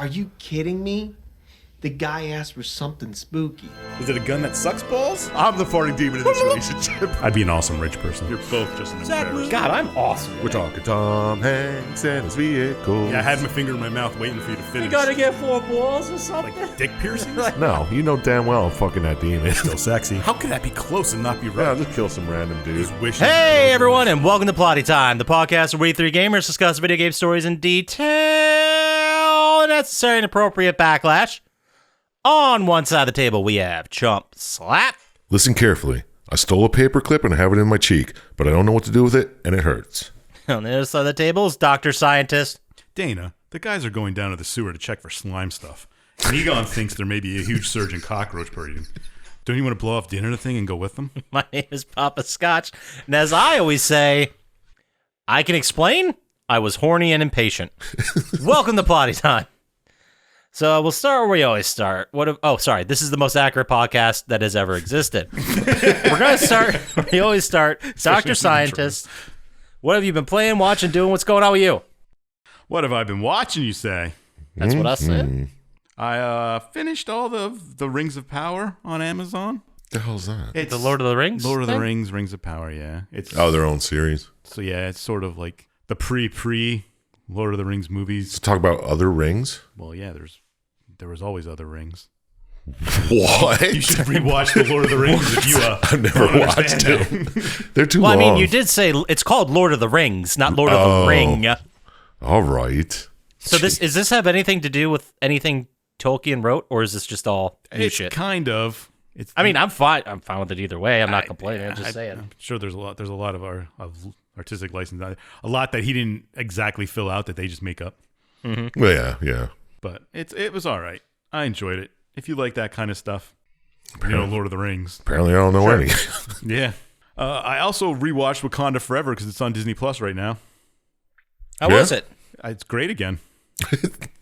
Are you kidding me? The guy asked for something spooky. Is it a gun that sucks balls? I'm the farting demon in this relationship. I'd be an awesome rich person. You're both just an embarrassment. God, I'm awesome. We're talking Tom Hanks and his vehicle. Yeah, I had my finger in my mouth waiting for you to finish. You gotta get 4 balls or something? Like dick piercings? No, you know damn well I'm fucking that demon. Still sexy. How could that be close and not be Yeah, right? just kill some random dude. Just wish Hey, everyone, and welcome to Plotty Time, the podcast where we three gamers discuss video game stories in detail and necessary and appropriate backlash. On one side of the table, we have Chump Slap. Listen carefully. I stole a paperclip and I have it in my cheek, but I don't know what to do with it, and it hurts. On the other side of the table is Dr. Syintist. Dana, the guys are going down to the sewer to check for slime stuff. And Egon thinks there may be a huge surge in cockroach breeding. Don't you want to blow off dinner thing and go with them? My name is Poppascotch, and as I always say, I can explain, I was horny and impatient. Welcome to Plotty Time. So we'll start where we always start. This is the most accurate podcast that has ever existed. We're going to start where we always start. Dr. Syintist, what have you been playing, watching, doing? What's going on with you? What have I been watching, you say? That's what I said. I finished all the Rings of Power on Amazon. The hell's that? It's The Lord of the Rings? Lord of the thing? Rings, Rings of Power, yeah. It's Their own series. So yeah, it's sort of like the pre Lord of the Rings movies. Let's talk about other rings. Well, yeah, there was always other rings. What? You should rewatch the Lord of the Rings if you I've never don't watched understand it. They're too Well, long. I mean, you did say it's called Lord of the Rings, not Lord of the Ring. All right. So does this have anything to do with anything Tolkien wrote, or is this just all new It's shit? kind of. It's. I mean, I'm fine. I'm fine with it either way. I'm not complaining. I'm just saying. I'm sure there's a lot of our artistic license, a lot that he didn't exactly fill out that they just make up. Mm-hmm. Well, yeah. But it was all right. I enjoyed it. If you like that kind of stuff, Lord of the Rings. Apparently I don't know any. Yeah. I also rewatched Wakanda Forever because it's on Disney Plus right now. How was it? It's great again.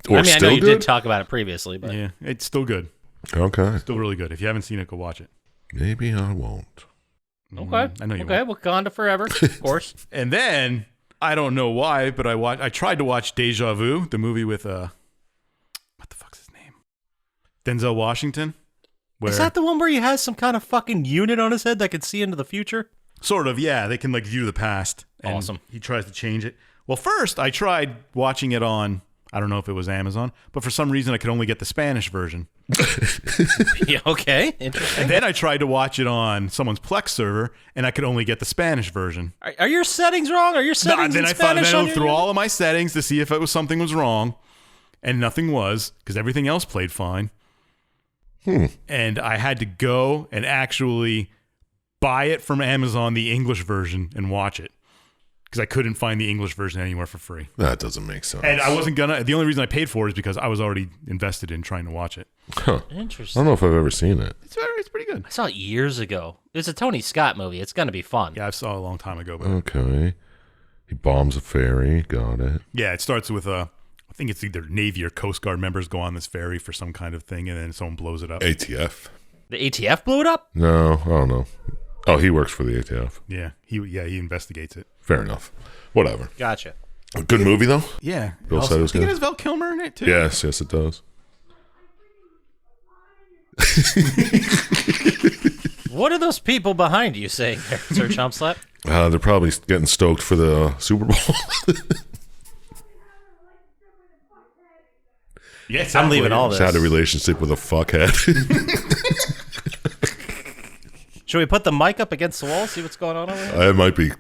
Or I still know you good? did talk about it previously, but Yeah, it's still good. Okay. Still really good. If you haven't seen it, go watch it. Maybe I won't. okay. I know you Okay, Wakanda Forever, of course. And then I don't know why, but I tried to watch Deja Vu, the movie with what the fuck's his name? Denzel Washington. Is that the one where he has some kind of fucking unit on his head that can see into the future? Sort of, yeah. They can like view the past. And Awesome. He tries to change it. Well, first I tried watching it on, I don't know if it was Amazon, but for some reason I could only get the Spanish version. Yeah, okay, interesting. And then I tried to watch it on someone's Plex server, and I could only get the Spanish version. Are your settings wrong? Are your settings Then in I Spanish on went your through unit? all of my settings to see if something was wrong, and nothing was, because everything else played fine. And I had to go and actually buy it from Amazon, the English version, and watch it. Because I couldn't find the English version anywhere for free. That doesn't make sense. And I wasn't gonna, the only reason I paid for it is because I was already invested in trying to watch it. Huh. I Interesting. don't know if I've ever seen it. It's pretty good. I saw it years ago. It was a Tony Scott movie. It's gonna be fun. Yeah, I saw it a long time ago. But Okay. He bombs a ferry. Got it. yeah, it starts with I think it's either Navy or Coast Guard members go on this ferry for some kind of thing, and then someone blows it up. ATF? The ATF blew it up? No, I don't know. Oh, he works for the ATF. Yeah, he investigates it. Fair enough. Whatever. Gotcha. A good movie, though? Yeah. Bill said it was I think it good. has Val Kilmer in it too. Yes, it does. What are those people behind you saying there, Sir Chump Slap? They're probably getting stoked for the Super Bowl. Yes, I'm leaving all this. Just had a relationship with a fuckhead. Should we put the mic up against the wall, see what's going on over here? That might be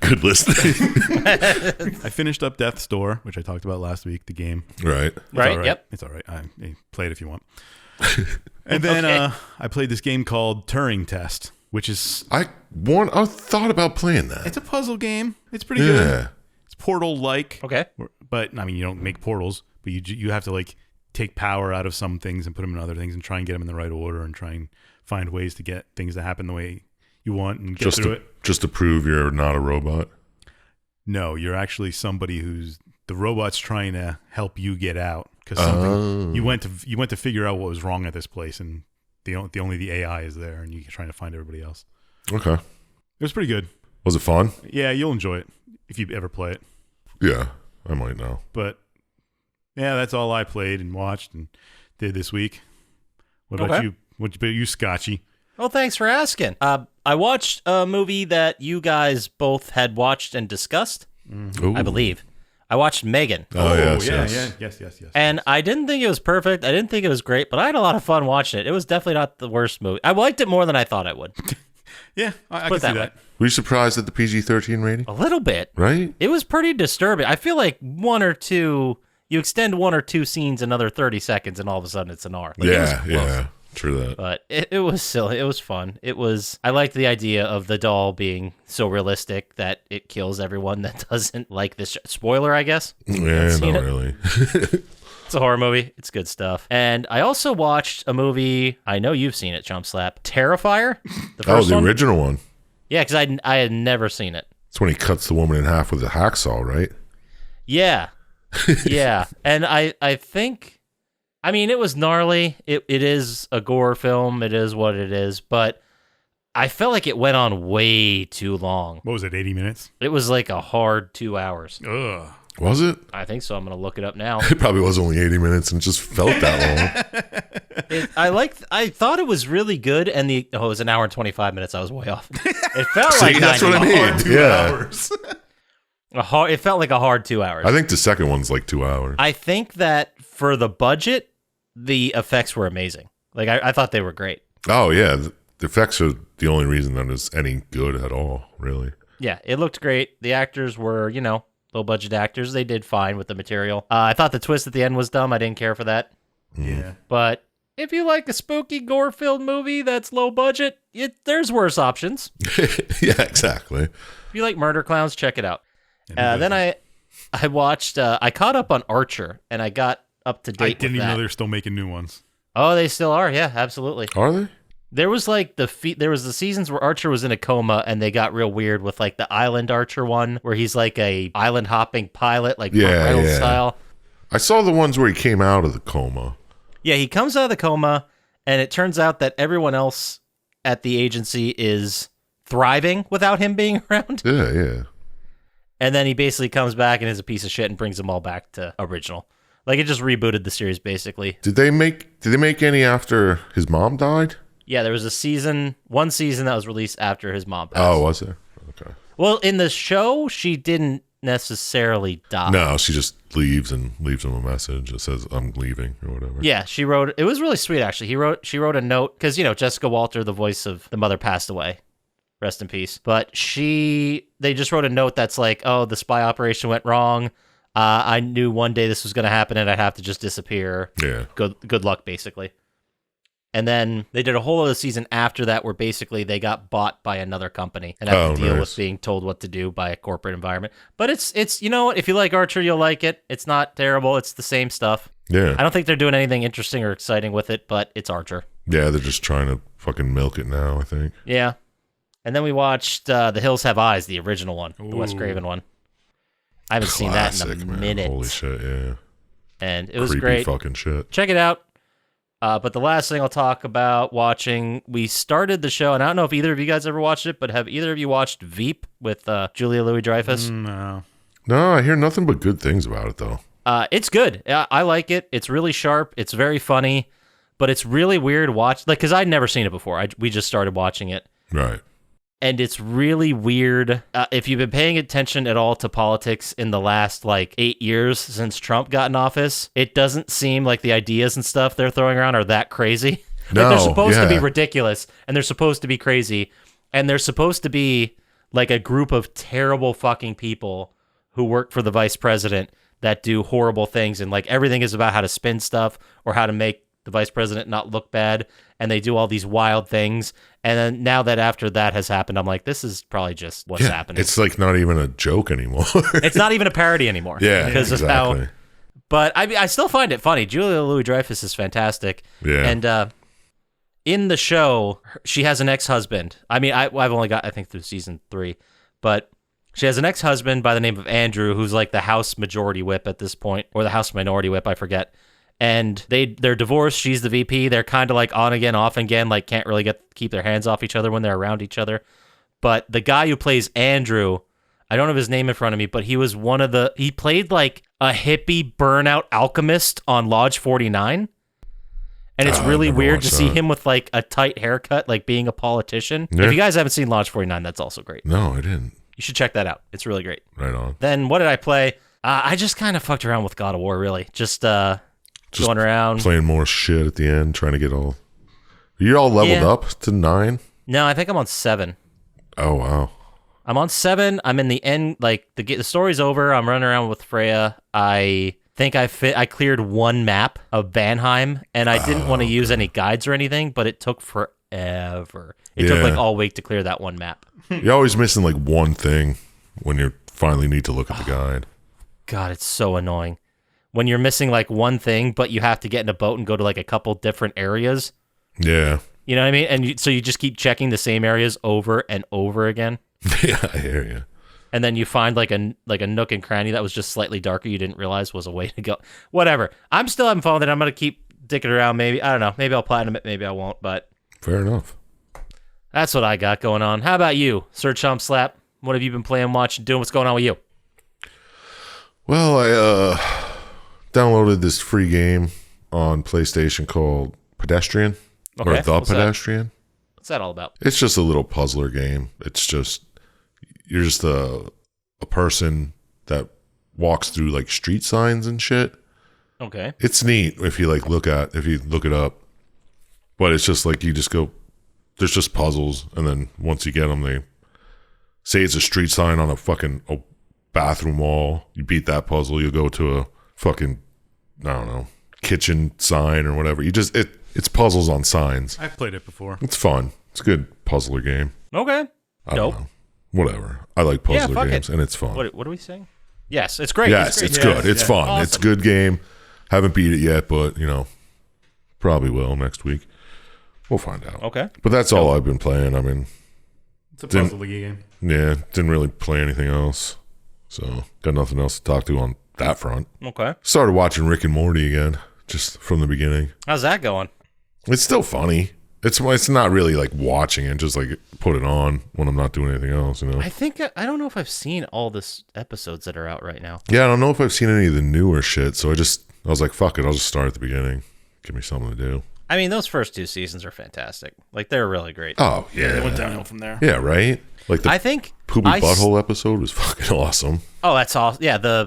good listening. I finished up Death's Door, which I talked about last week, the game. Right. It's Right, all right. yep. It's all right. Play it if you want. And then I played this game called Turing Test, which is... I thought about playing that. It's a puzzle game. It's pretty good. It's Portal-like. Okay. But, I mean, you don't make portals, but you have to, like, take power out of some things and put them in other things and try and get them in the right order and try and find ways to get things to happen the way you want and get through it. Just to prove you're not a robot? No, you're actually somebody the robot's trying to help you get out because you went to figure out what was wrong at this place, and only the AI is there, and you're trying to find everybody else. Okay. It was pretty good. Was it fun? Yeah, you'll enjoy it if you ever play it. Yeah, I might know. But Yeah, that's all I played and watched and did this week. What about Okay. you? What about you, Scotchy? Well, thanks for asking. I watched a movie that you guys both had watched and discussed, Ooh. I believe. I watched Megan. Oh, yes, yeah, yes. yes. And I didn't think it was perfect. I didn't think it was great, but I had a lot of fun watching it. It was definitely not the worst movie. I liked it more than I thought I would. Yeah, I Put can it see that that. Were you surprised at the PG-13 rating? A little bit. Right? It was pretty disturbing. I feel like you extend 1 or 2 scenes another 30 seconds, and all of a sudden it's an R. Like, it was Yeah, close. yeah. True that. But it was silly. It was fun. I liked the idea of the doll being so realistic that it kills everyone that doesn't like this. Spoiler, I guess. Yeah, seen not it? really. It's a horror movie. It's good stuff. And I also watched a movie. I know you've seen it, Chump Slap. Terrifier. The Oh, first the one. original one. Yeah, because I had never seen it. It's when he cuts the woman in half with a hacksaw, right? Yeah. Yeah. And I think, I mean, it was gnarly. It is a gore film. It is what it is. But I felt like it went on way too long. What was it, 80 minutes? It was like a hard 2 hours. Ugh. Was it? I think so. I'm going to look it up now. It probably was only 80 minutes and just felt that long. I thought it was really good. And it was an hour and 25 minutes. I was way off. It felt like See, that's 90 what I mean. Hard 2 Yeah. hours. It felt like a hard 2 hours. I think the second one's like 2 hours. I think that for the budget, the effects were amazing. Like, I thought they were great. Oh, yeah. The effects are the only reason that it's any good at all, really. Yeah, it looked great. The actors were, low budget actors. They did fine with the material. I thought the twist at the end was dumb. I didn't care for that. Yeah. But if you like a spooky, gore-filled movie that's low budget, there's worse options. Yeah, exactly. If you like murder clowns, check it out. Then I watched. I caught up on Archer, and I got up to date. I didn't with even know that. they're still making new ones. Oh, they still are. Yeah, absolutely. Are they? There was like there was the seasons where Archer was in a coma, and they got real weird with like the Island Archer one, where he's like a island hopping pilot, like Burt Yeah, Reynolds yeah. style. I saw the ones where he came out of the coma. Yeah, he comes out of the coma, and it turns out that everyone else at the agency is thriving without him being around. Yeah, yeah. And then he basically comes back and is a piece of shit and brings them all back to original. Like, it just rebooted the series, basically. Did they make any after his mom died? Yeah, there was one season that was released after his mom passed. Oh, was there? Okay. Well, in the show, she didn't necessarily die. No, she just leaves and leaves him a message that says, I'm leaving, or whatever. Yeah, she wrote. It was really sweet, actually. She wrote a note because Jessica Walter, the voice of the mother, passed away. Rest in peace. But they just wrote a note that's like, "Oh, the spy operation went wrong. I knew one day this was going to happen, and I'd have to just disappear. Yeah. Good luck, basically." And then they did a whole other season after that where basically they got bought by another company and had to deal with being told what to do by a corporate environment. But it's you know what? If you like Archer, you'll like it. It's not terrible. It's the same stuff. Yeah. I don't think they're doing anything interesting or exciting with it, but it's Archer. Yeah, they're just trying to fucking milk it now, I think. Yeah. And then we watched The Hills Have Eyes, the original one, the Wes Ooh. Craven one. I haven't seen that in a Classic, man. minute. Holy shit, yeah. And it was Creepy great. fucking shit. Check it out. But the last thing I'll talk about watching, we started the show, and I don't know if either of you guys ever watched it, but have either of you watched Veep with Julia Louis-Dreyfus? No. No, I hear nothing but good things about it, though. It's good. I like it. It's really sharp. It's very funny, but it's really weird to watch. Like, because I'd never seen it before. We just started watching it. Right. And it's really weird. If you've been paying attention at all to politics in the last, 8 years since Trump got in office, it doesn't seem like the ideas and stuff they're throwing around are that crazy. No, they're supposed to be yeah. ridiculous, and they're supposed to be crazy, and they're supposed to be like a group of terrible fucking people who work for the vice president that do horrible things, and everything is about how to spin stuff or how to make the vice president not look bad, and they do all these wild things. And then now that after that has happened, I'm like, this is probably just what's happening. It's not even a joke anymore. It's not even a parody anymore. Yeah, because exactly. of how. But I still find it funny. Julia Louis-Dreyfus is fantastic. Yeah. And in the show, she has an ex-husband. I mean, I've only got, I think, through season 3, but she has an ex-husband by the name of Andrew, who's like the House Majority Whip at this point, or the House Minority Whip, I forget. And they're divorced. She's the VP. They're kind of on again, off again, can't really keep their hands off each other when they're around each other. But the guy who plays Andrew, I don't have his name in front of me, but he was he played like a hippie burnout alchemist on Lodge 49. And it's really weird to see him with like a tight haircut, like being a politician. Yeah. If you guys haven't seen Lodge 49, that's also great. No, I didn't. You should check that out. It's really great. Right on. Then what did I play? I just kind of fucked around with God of War, really. Just going around. Playing more shit at the end, trying to get all... You're all leveled up to 9? No, I think I'm on 7. Oh, wow. I'm on 7. I'm in the end. Like, the story's over. I'm running around with Freya. I think I cleared one map of Vanheim, and I didn't want to use any guides or anything, but it took forever. It took like all week to clear that one map. You're always missing like one thing when you finally need to look at the guide. God, it's so annoying. When you're missing like one thing, but you have to get in a boat and go to like a couple different areas. Yeah. You know what I mean? And so you just keep checking the same areas over and over again. Yeah, I hear you. And then you find like a nook and cranny that was just slightly darker you didn't realize was a way to go. Whatever. I'm still having fun with it. I'm going to keep dicking around maybe. I don't know. Maybe I'll platinum it. Maybe I won't. But Fair enough. that's what I got going on. How about you, Sir Chump Slap? What have you been playing, watching, doing? What's going on with you? Well, I downloaded this free game on PlayStation called Pedestrian. Okay, Or The what's that? Pedestrian. What's that all about? It's just a little puzzler game. It's just... You're just a person that walks through like street signs and shit. Okay. It's neat if you look it up. But it's just like you just go, there's just puzzles, and then once you get them, they say it's a street sign on a bathroom wall. You beat that puzzle, you go to a fucking, I don't know, kitchen sign or whatever. It's puzzles on signs. I've played it before. It's fun. It's a good puzzler game. Okay. I don't know. Whatever. I like puzzler fuck games, it. and it's fun. What are we saying? Yes, it's great. Yes, it's good. It's fun. Awesome. It's a good game. Haven't beat it yet, but, probably will next week. We'll find out. Okay. But that's all I've been playing. I mean, It's a puzzle game. yeah, didn't really play anything else. So, got nothing else to talk to on that front. Okay. Started watching Rick and Morty again, just from the beginning. How's that going? It's still funny. It's not really like watching it, just like put it on when I'm not doing anything else, I think I don't know if I've seen all the episodes that are out right now. Yeah, I don't know if I've seen any of the newer shit, so I was like, fuck it, I'll just start at the beginning. Give me something to do. I mean, those first 2 seasons are fantastic. Like, they're really great. Oh, yeah. It went downhill from there. Yeah, right? Like the I think Poopy Butthole episode was fucking awesome. Oh, that's awesome. Yeah,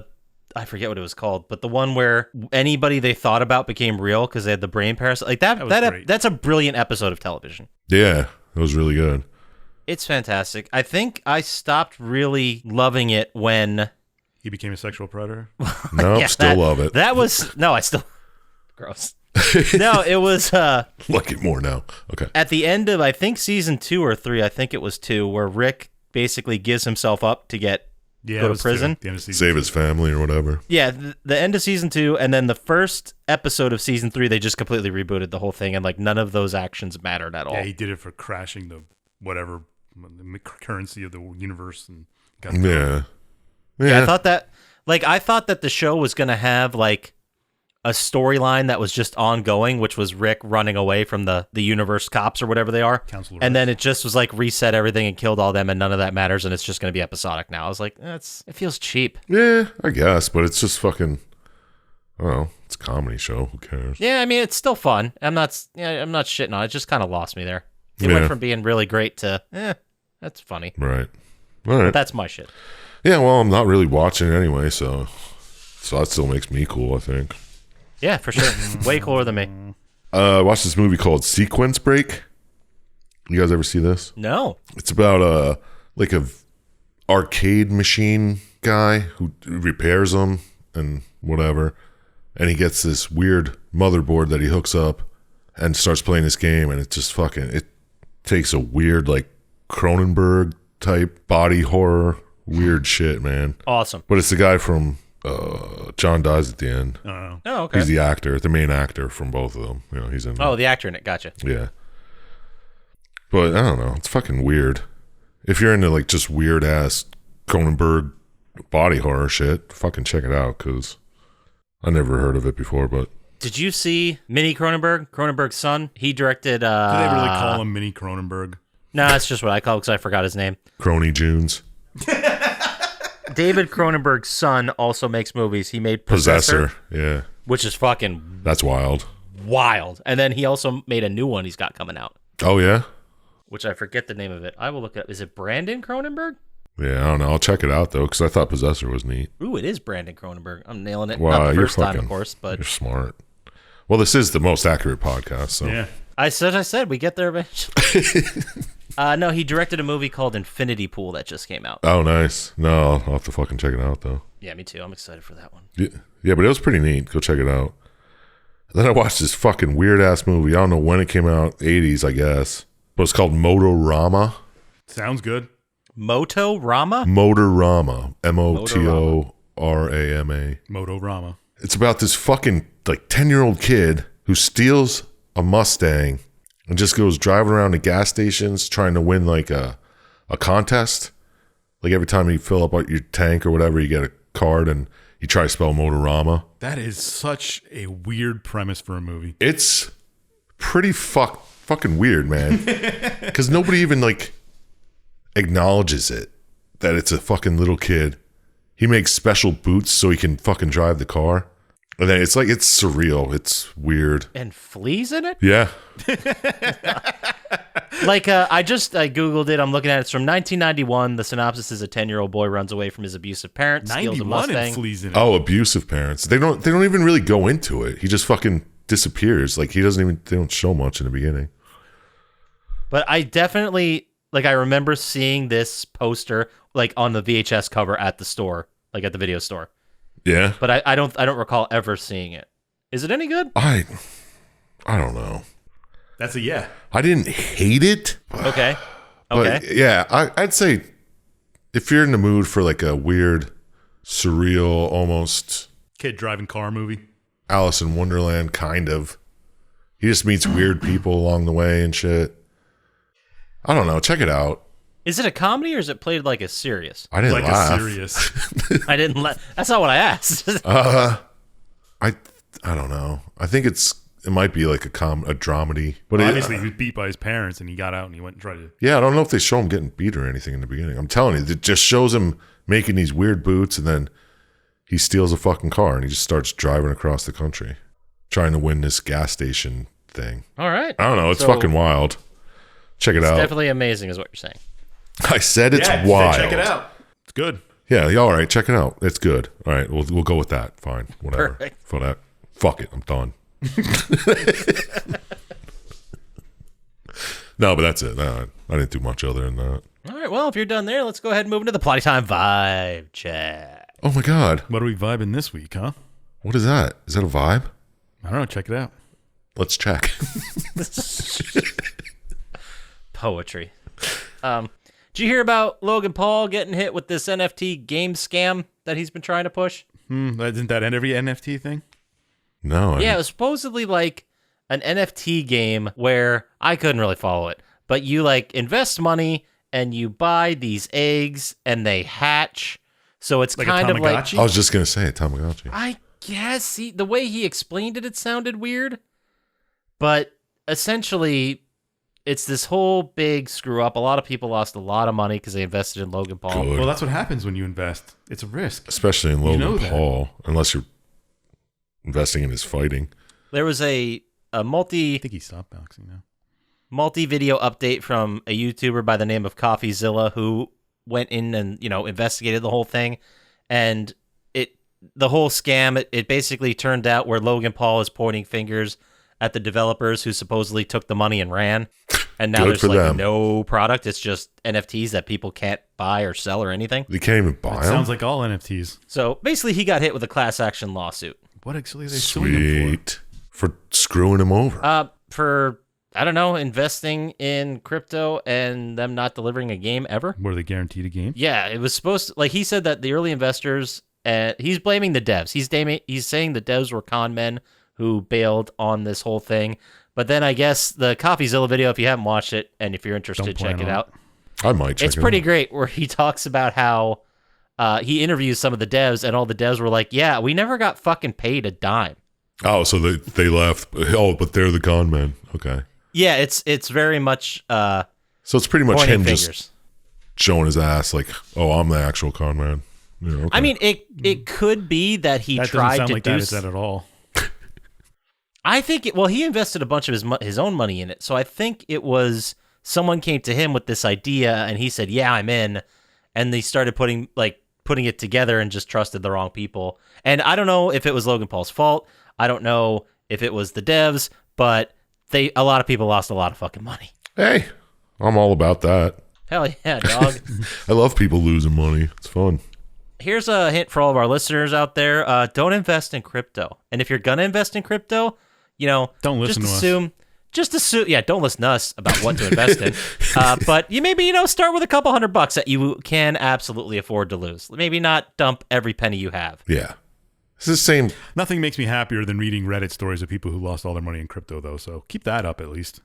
I forget what it was called, but the one where anybody they thought about became real because they had the brain parasite. Like that great. that's a brilliant episode of television. Yeah, it was really good. It's fantastic. I think I stopped really loving it when He became a sexual predator. Nope, Yeah, still love it. That was no, I still gross. No, it was Like it more now. Okay. at the end of I think season 2 or 3. I think it was 2, where Rick basically gives himself up to go It to was prison. the end of season Save 2. his family or whatever. Yeah, the end of season 2, and then the first episode of season 3, they just completely rebooted the whole thing, and like none of those actions mattered at all. Yeah, he did it for crashing the currency of the universe and got Yeah. Yeah, I thought that the show was gonna have like a storyline that was just ongoing, which was Rick running away from the universe cops or whatever they are. Council of And then Reds. it just was like reset everything and killed all them, and none of that matters, and it's just gonna be episodic now. I was like, it feels cheap. Yeah, I guess, but it's just fucking, I don't know, it's a comedy show. Who cares? Yeah, I mean it's still fun. I'm not shitting on it. It just kind of lost me there. It Yeah. went from being really great to that's funny. Right. All right. That's my shit. Yeah, well, I'm not really watching it anyway, so that still makes me cool, I think. Yeah, for sure. Way cooler than me. I watched this movie called Sequence Break. You guys ever see this? No. It's about like a arcade machine guy who repairs them and whatever, and he gets this weird motherboard that he hooks up and starts playing this game, and it just it takes a weird like Cronenberg type body horror weird shit, man. Awesome. But it's the guy from John Dies at the End. I don't know. Oh, okay. He's the main actor from both of them. He's in. Oh, the actor in it. Gotcha. Yeah. But I don't know. It's fucking weird. If you're into like just weird ass Cronenberg body horror shit, fucking check it out, because I never heard of it before. But Did you see Mini Cronenberg? Cronenberg's son? He directed... Do they really call him Mini Cronenberg? No, that's just what I call it because I forgot his name. Crony Junes. David Cronenberg's son also makes movies. He made Possessor, Yeah. which is fucking That's wild. wild. And then he also made a new one he's got coming out, Oh, yeah? which I forget the name of it. I will look up. Is it Brandon Cronenberg? Yeah, I don't know. I'll check it out, though, because I thought Possessor was neat. Ooh, it is Brandon Cronenberg. I'm nailing it. Wow, Not the you're first time, fucking- of course, but You're smart. Well, this is the most accurate podcast, so. Yeah. I said we get there eventually. No, he directed a movie called Infinity Pool that just came out. Oh, nice. No, I'll have to fucking check it out, though. Yeah, me too. I'm excited for that one. Yeah, but it was pretty neat. Go check it out. And then I watched this fucking weird-ass movie. I don't know when it came out. 80s, I guess. But it's called Motorama. Sounds good. Moto Rama? Motorama. Motorama. Motorama. It's about this fucking, 10-year-old kid who steals a Mustang and just goes driving around to gas stations trying to win, a contest. Like, every time you fill up your tank or whatever, you get a card, and you try to spell Motorama. That is such a weird premise for a movie. It's pretty fucking weird, man. Because nobody even, acknowledges it, that it's a fucking little kid. He makes special boots so he can fucking drive the car. And then it's surreal. It's weird. And fleas in it? Yeah. I Googled it. I'm looking at it. It's from 1991. The synopsis is a 10-year-old boy runs away from his abusive parents, steals a 91 Mustang. and fleas in it. Oh, abusive parents. They don't even really go into it. He just fucking disappears. They don't show much in the beginning. But I definitely, I remember seeing this poster, on the VHS cover at the store, at the video store. Yeah. But I don't recall ever seeing it. Is it any good? I don't know. That's a yeah. I didn't hate it. Okay. But yeah, I'd say if you're in the mood for a weird, surreal, almost Kid driving car movie. Alice in Wonderland kind of. He just meets weird people along the way and shit. I don't know. Check it out. Is it a comedy or is it played like a serious? I didn't Like laugh. a serious. I didn't That's not what I asked. I don't know. I think it might be a dramedy. But Obviously, he was beat by his parents, and he got out and he went and tried to. yeah, I don't know if they show him getting beat or anything in the beginning. I'm telling you, it just shows him making these weird boots, and then he steals a fucking car and he just starts driving across the country, trying to win this gas station thing. All right. I don't know. It's So, fucking wild. Check it It's out. definitely amazing, is what you're saying. I said it's Yeah, wild. check it out. It's good. Yeah, all right. Check it out. It's good. All right, we'll go with that. Fine, whatever. Perfect. For that, fuck it. I'm done. No, but that's it. No, I didn't do much other than that. All right. Well, if you're done there, let's go ahead and move into the Plotty Time vibe check. Oh my god, What are we vibing this week, huh? what is that? Is that a vibe? I don't know. Check it out. Let's check. Poetry. Did you hear about Logan Paul getting hit with this NFT game scam that he's been trying to push? Isn't that every NFT thing? No. Yeah, it was supposedly an NFT game where I couldn't really follow it, but you invest money and you buy these eggs and they hatch. So it's Like a kind of like Tamagotchi? I was just gonna say it, Tamagotchi. I guess the way he explained it, it sounded weird, but essentially it's this whole big screw up. A lot of people lost a lot of money because they invested in Logan Paul. Good. Well, that's what happens when you invest. It's a risk. Especially in Logan know that. Paul, unless you're investing in his fighting. There was a I think he stopped boxing now. multi-video update from a YouTuber by the name of CoffeeZilla who went in and investigated the whole thing, and the whole scam it basically turned out where Logan Paul is pointing fingers at the developers who supposedly took the money and ran, and now Good there's for them. no product. It's just NFTs that people can't buy or sell or anything. You can't even buy It them. sounds like all NFTs. So basically, he got hit with a class action lawsuit What actually are they suing him Sweet. For screwing him over. for I don't know, investing in crypto and them not delivering a game ever. for? Were they guaranteed a game? Yeah, it was supposed to, he said that the early investors, he's blaming the devs. He's saying the devs were con men who bailed on this whole thing. But then I guess the CoffeeZilla video, if you haven't watched it and if you're interested, Don't plan check it on out. I might check It's it pretty out. great where he talks about how he interviews some of the devs and all the devs were like, yeah, we never got fucking paid a dime. Oh, so they left. Oh, but they're the con men. Okay. Yeah, it's very much So it's pretty much pointing him fingers. just showing his ass like, oh, I'm the actual con man. Yeah, okay. I mean, it could be that he That doesn't tried sound to like do. that is that at all. I think he invested a bunch of his own money in it, so I think it was someone came to him with this idea, and he said, "Yeah, I'm in," and they started putting it together and just trusted the wrong people. And I don't know if it was Logan Paul's fault. I don't know if it was the devs, but a lot of people lost a lot of fucking money. Hey, I'm all about that. Hell yeah, dog. I love people losing money. It's fun. Here's a hint for all of our listeners out there. Don't invest in crypto. And if you're going to invest in crypto, don't listen to us. Just assume, don't listen to us about what to invest in. But you maybe, start with a couple $100 that you can absolutely afford to lose. Maybe not dump every penny you have. Yeah. It's the same. Nothing makes me happier than reading Reddit stories of people who lost all their money in crypto, though. So keep that up at least.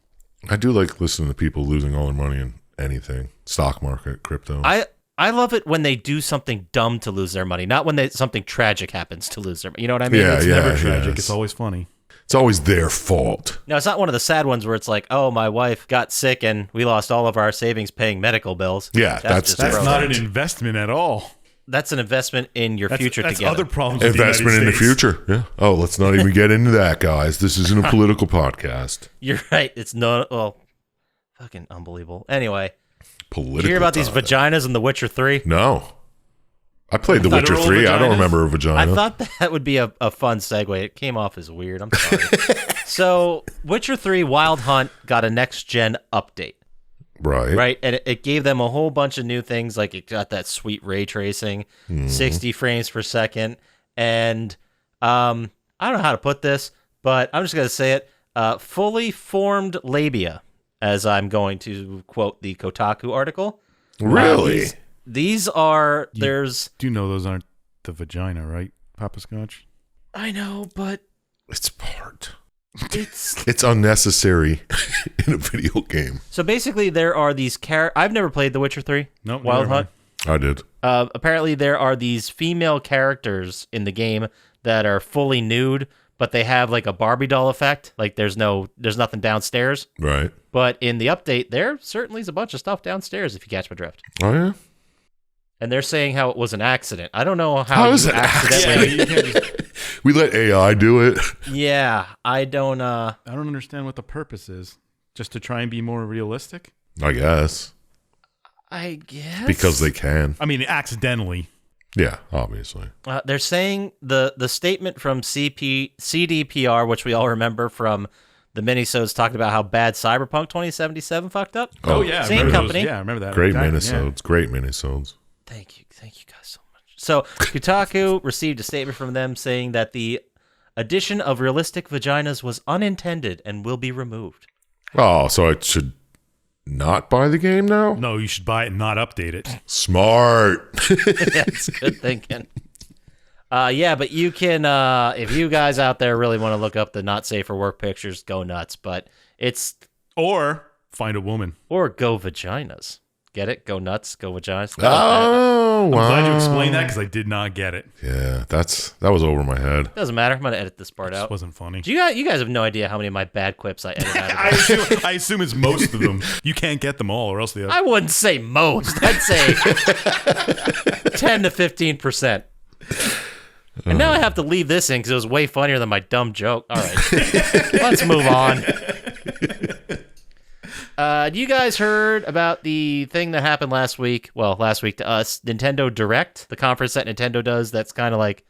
I do like listening to people losing all their money in anything. Stock market, crypto. I love it when they do something dumb to lose their money, not when something tragic happens to lose their money. You know what I mean? Yeah, It's never tragic. yes. It's always funny. It's always their fault. No, it's not one of the sad ones where it's like, oh, my wife got sick and we lost all of our savings paying medical bills. Yeah, that's just That's broke. not an investment at all. That's an investment in your future That's together. other problems with Investment the in the United States. future. Yeah. Oh, let's not even get into that, guys. This isn't a political podcast. You're right. It's fucking unbelievable. Anyway, Political. did you hear about these time. vaginas in The Witcher 3? No. I played The Witcher Literal 3. I don't vaginas? remember a vagina. I thought that would be a fun segue. It came off as weird. I'm sorry. So, Witcher 3 Wild Hunt got a next-gen update, right? And it gave them a whole bunch of new things, like it got that sweet ray tracing, 60 frames per second, and I don't know how to put this, but I'm just going to say it, fully formed labia, as I'm going to quote the Kotaku article. Really? These are, You there's... do know those aren't the vagina, right, Poppascotch? I know, but It's part. it's... It's unnecessary in a video game. So basically, there are these I've never played The Witcher 3 Nope, Wild never Hunt. I did. Apparently, there are these female characters in the game that are fully nude, but they have like a Barbie doll effect. Like there's nothing downstairs. Right. But in the update, there certainly is a bunch of stuff downstairs, if you catch my drift. Oh, yeah? And they're saying how it was an accident. I don't know how is you it accidentally. you can't just, We let AI do it. Yeah, I don't. I don't understand what the purpose is. Just to try and be more realistic? I guess. I guess Because they can. I mean, accidentally. Yeah, obviously. They're saying the statement from CDPR, which we all remember from the minisodes, talking about how bad Cyberpunk 2077 fucked up. Oh, yeah. I Same remember company. Those. Yeah, I remember that. Great Yeah. minisodes. Great minisodes. Thank you guys so much. So Kotaku received a statement from them saying that the addition of realistic vaginas was unintended and will be removed. Oh, so I should not buy the game now? No, you should buy it and not update it. Smart. That's good thinking. Yeah, but you can, if you guys out there really want to look up the not safe for work pictures, go nuts. But it's Or find a woman. or go vaginas. Get it? Go nuts. Go vaginas. Oh, I'm wow. glad you explained that because I did not get it. Yeah, that was over my head. Doesn't matter. I'm gonna edit this part It just out. wasn't funny. You guys have no idea how many of my bad quips I edit out. I assume it's most of them. You can't get them all, or else the I wouldn't say most. I'd say 10 to 15%. And now I have to leave this in because it was way funnier than my dumb joke. All right, let's move on. You guys heard about the thing that happened last week? Well, last week to us, Nintendo Direct, the conference that Nintendo does. That's kind of like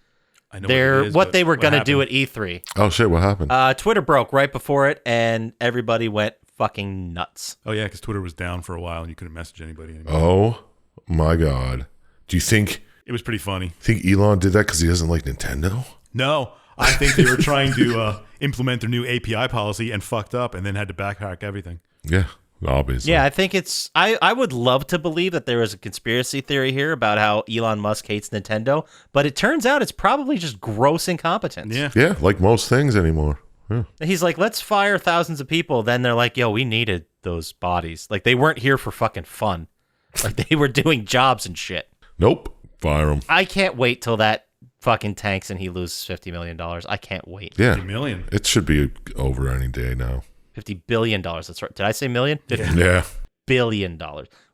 I know what they were going to do happened? at E3. Oh, shit, what happened? Twitter broke right before it, and everybody went fucking nuts. Oh yeah, because Twitter was down for a while and you couldn't message anybody anymore. Oh, my God. Do you think It was pretty funny. Elon did that because he doesn't like Nintendo? No, I think they were trying to implement their new API policy and fucked up, and then had to backhack everything. Yeah, obviously. Yeah, I think it's... I would love to believe that there was a conspiracy theory here about how Elon Musk hates Nintendo, but it turns out it's probably just gross incompetence. Yeah. Yeah, like most things anymore. Yeah. He's like, let's fire thousands of people. Then they're like, yo, we needed those bodies. Like, they weren't here for fucking fun. Like, they were doing jobs and shit. Nope. Fire him. I can't wait till that fucking tanks and he loses $50 million. I can't wait. Yeah. 50 million. It should be over any day now. $50 billion. That's right. Did I say million? $50 Yeah. billion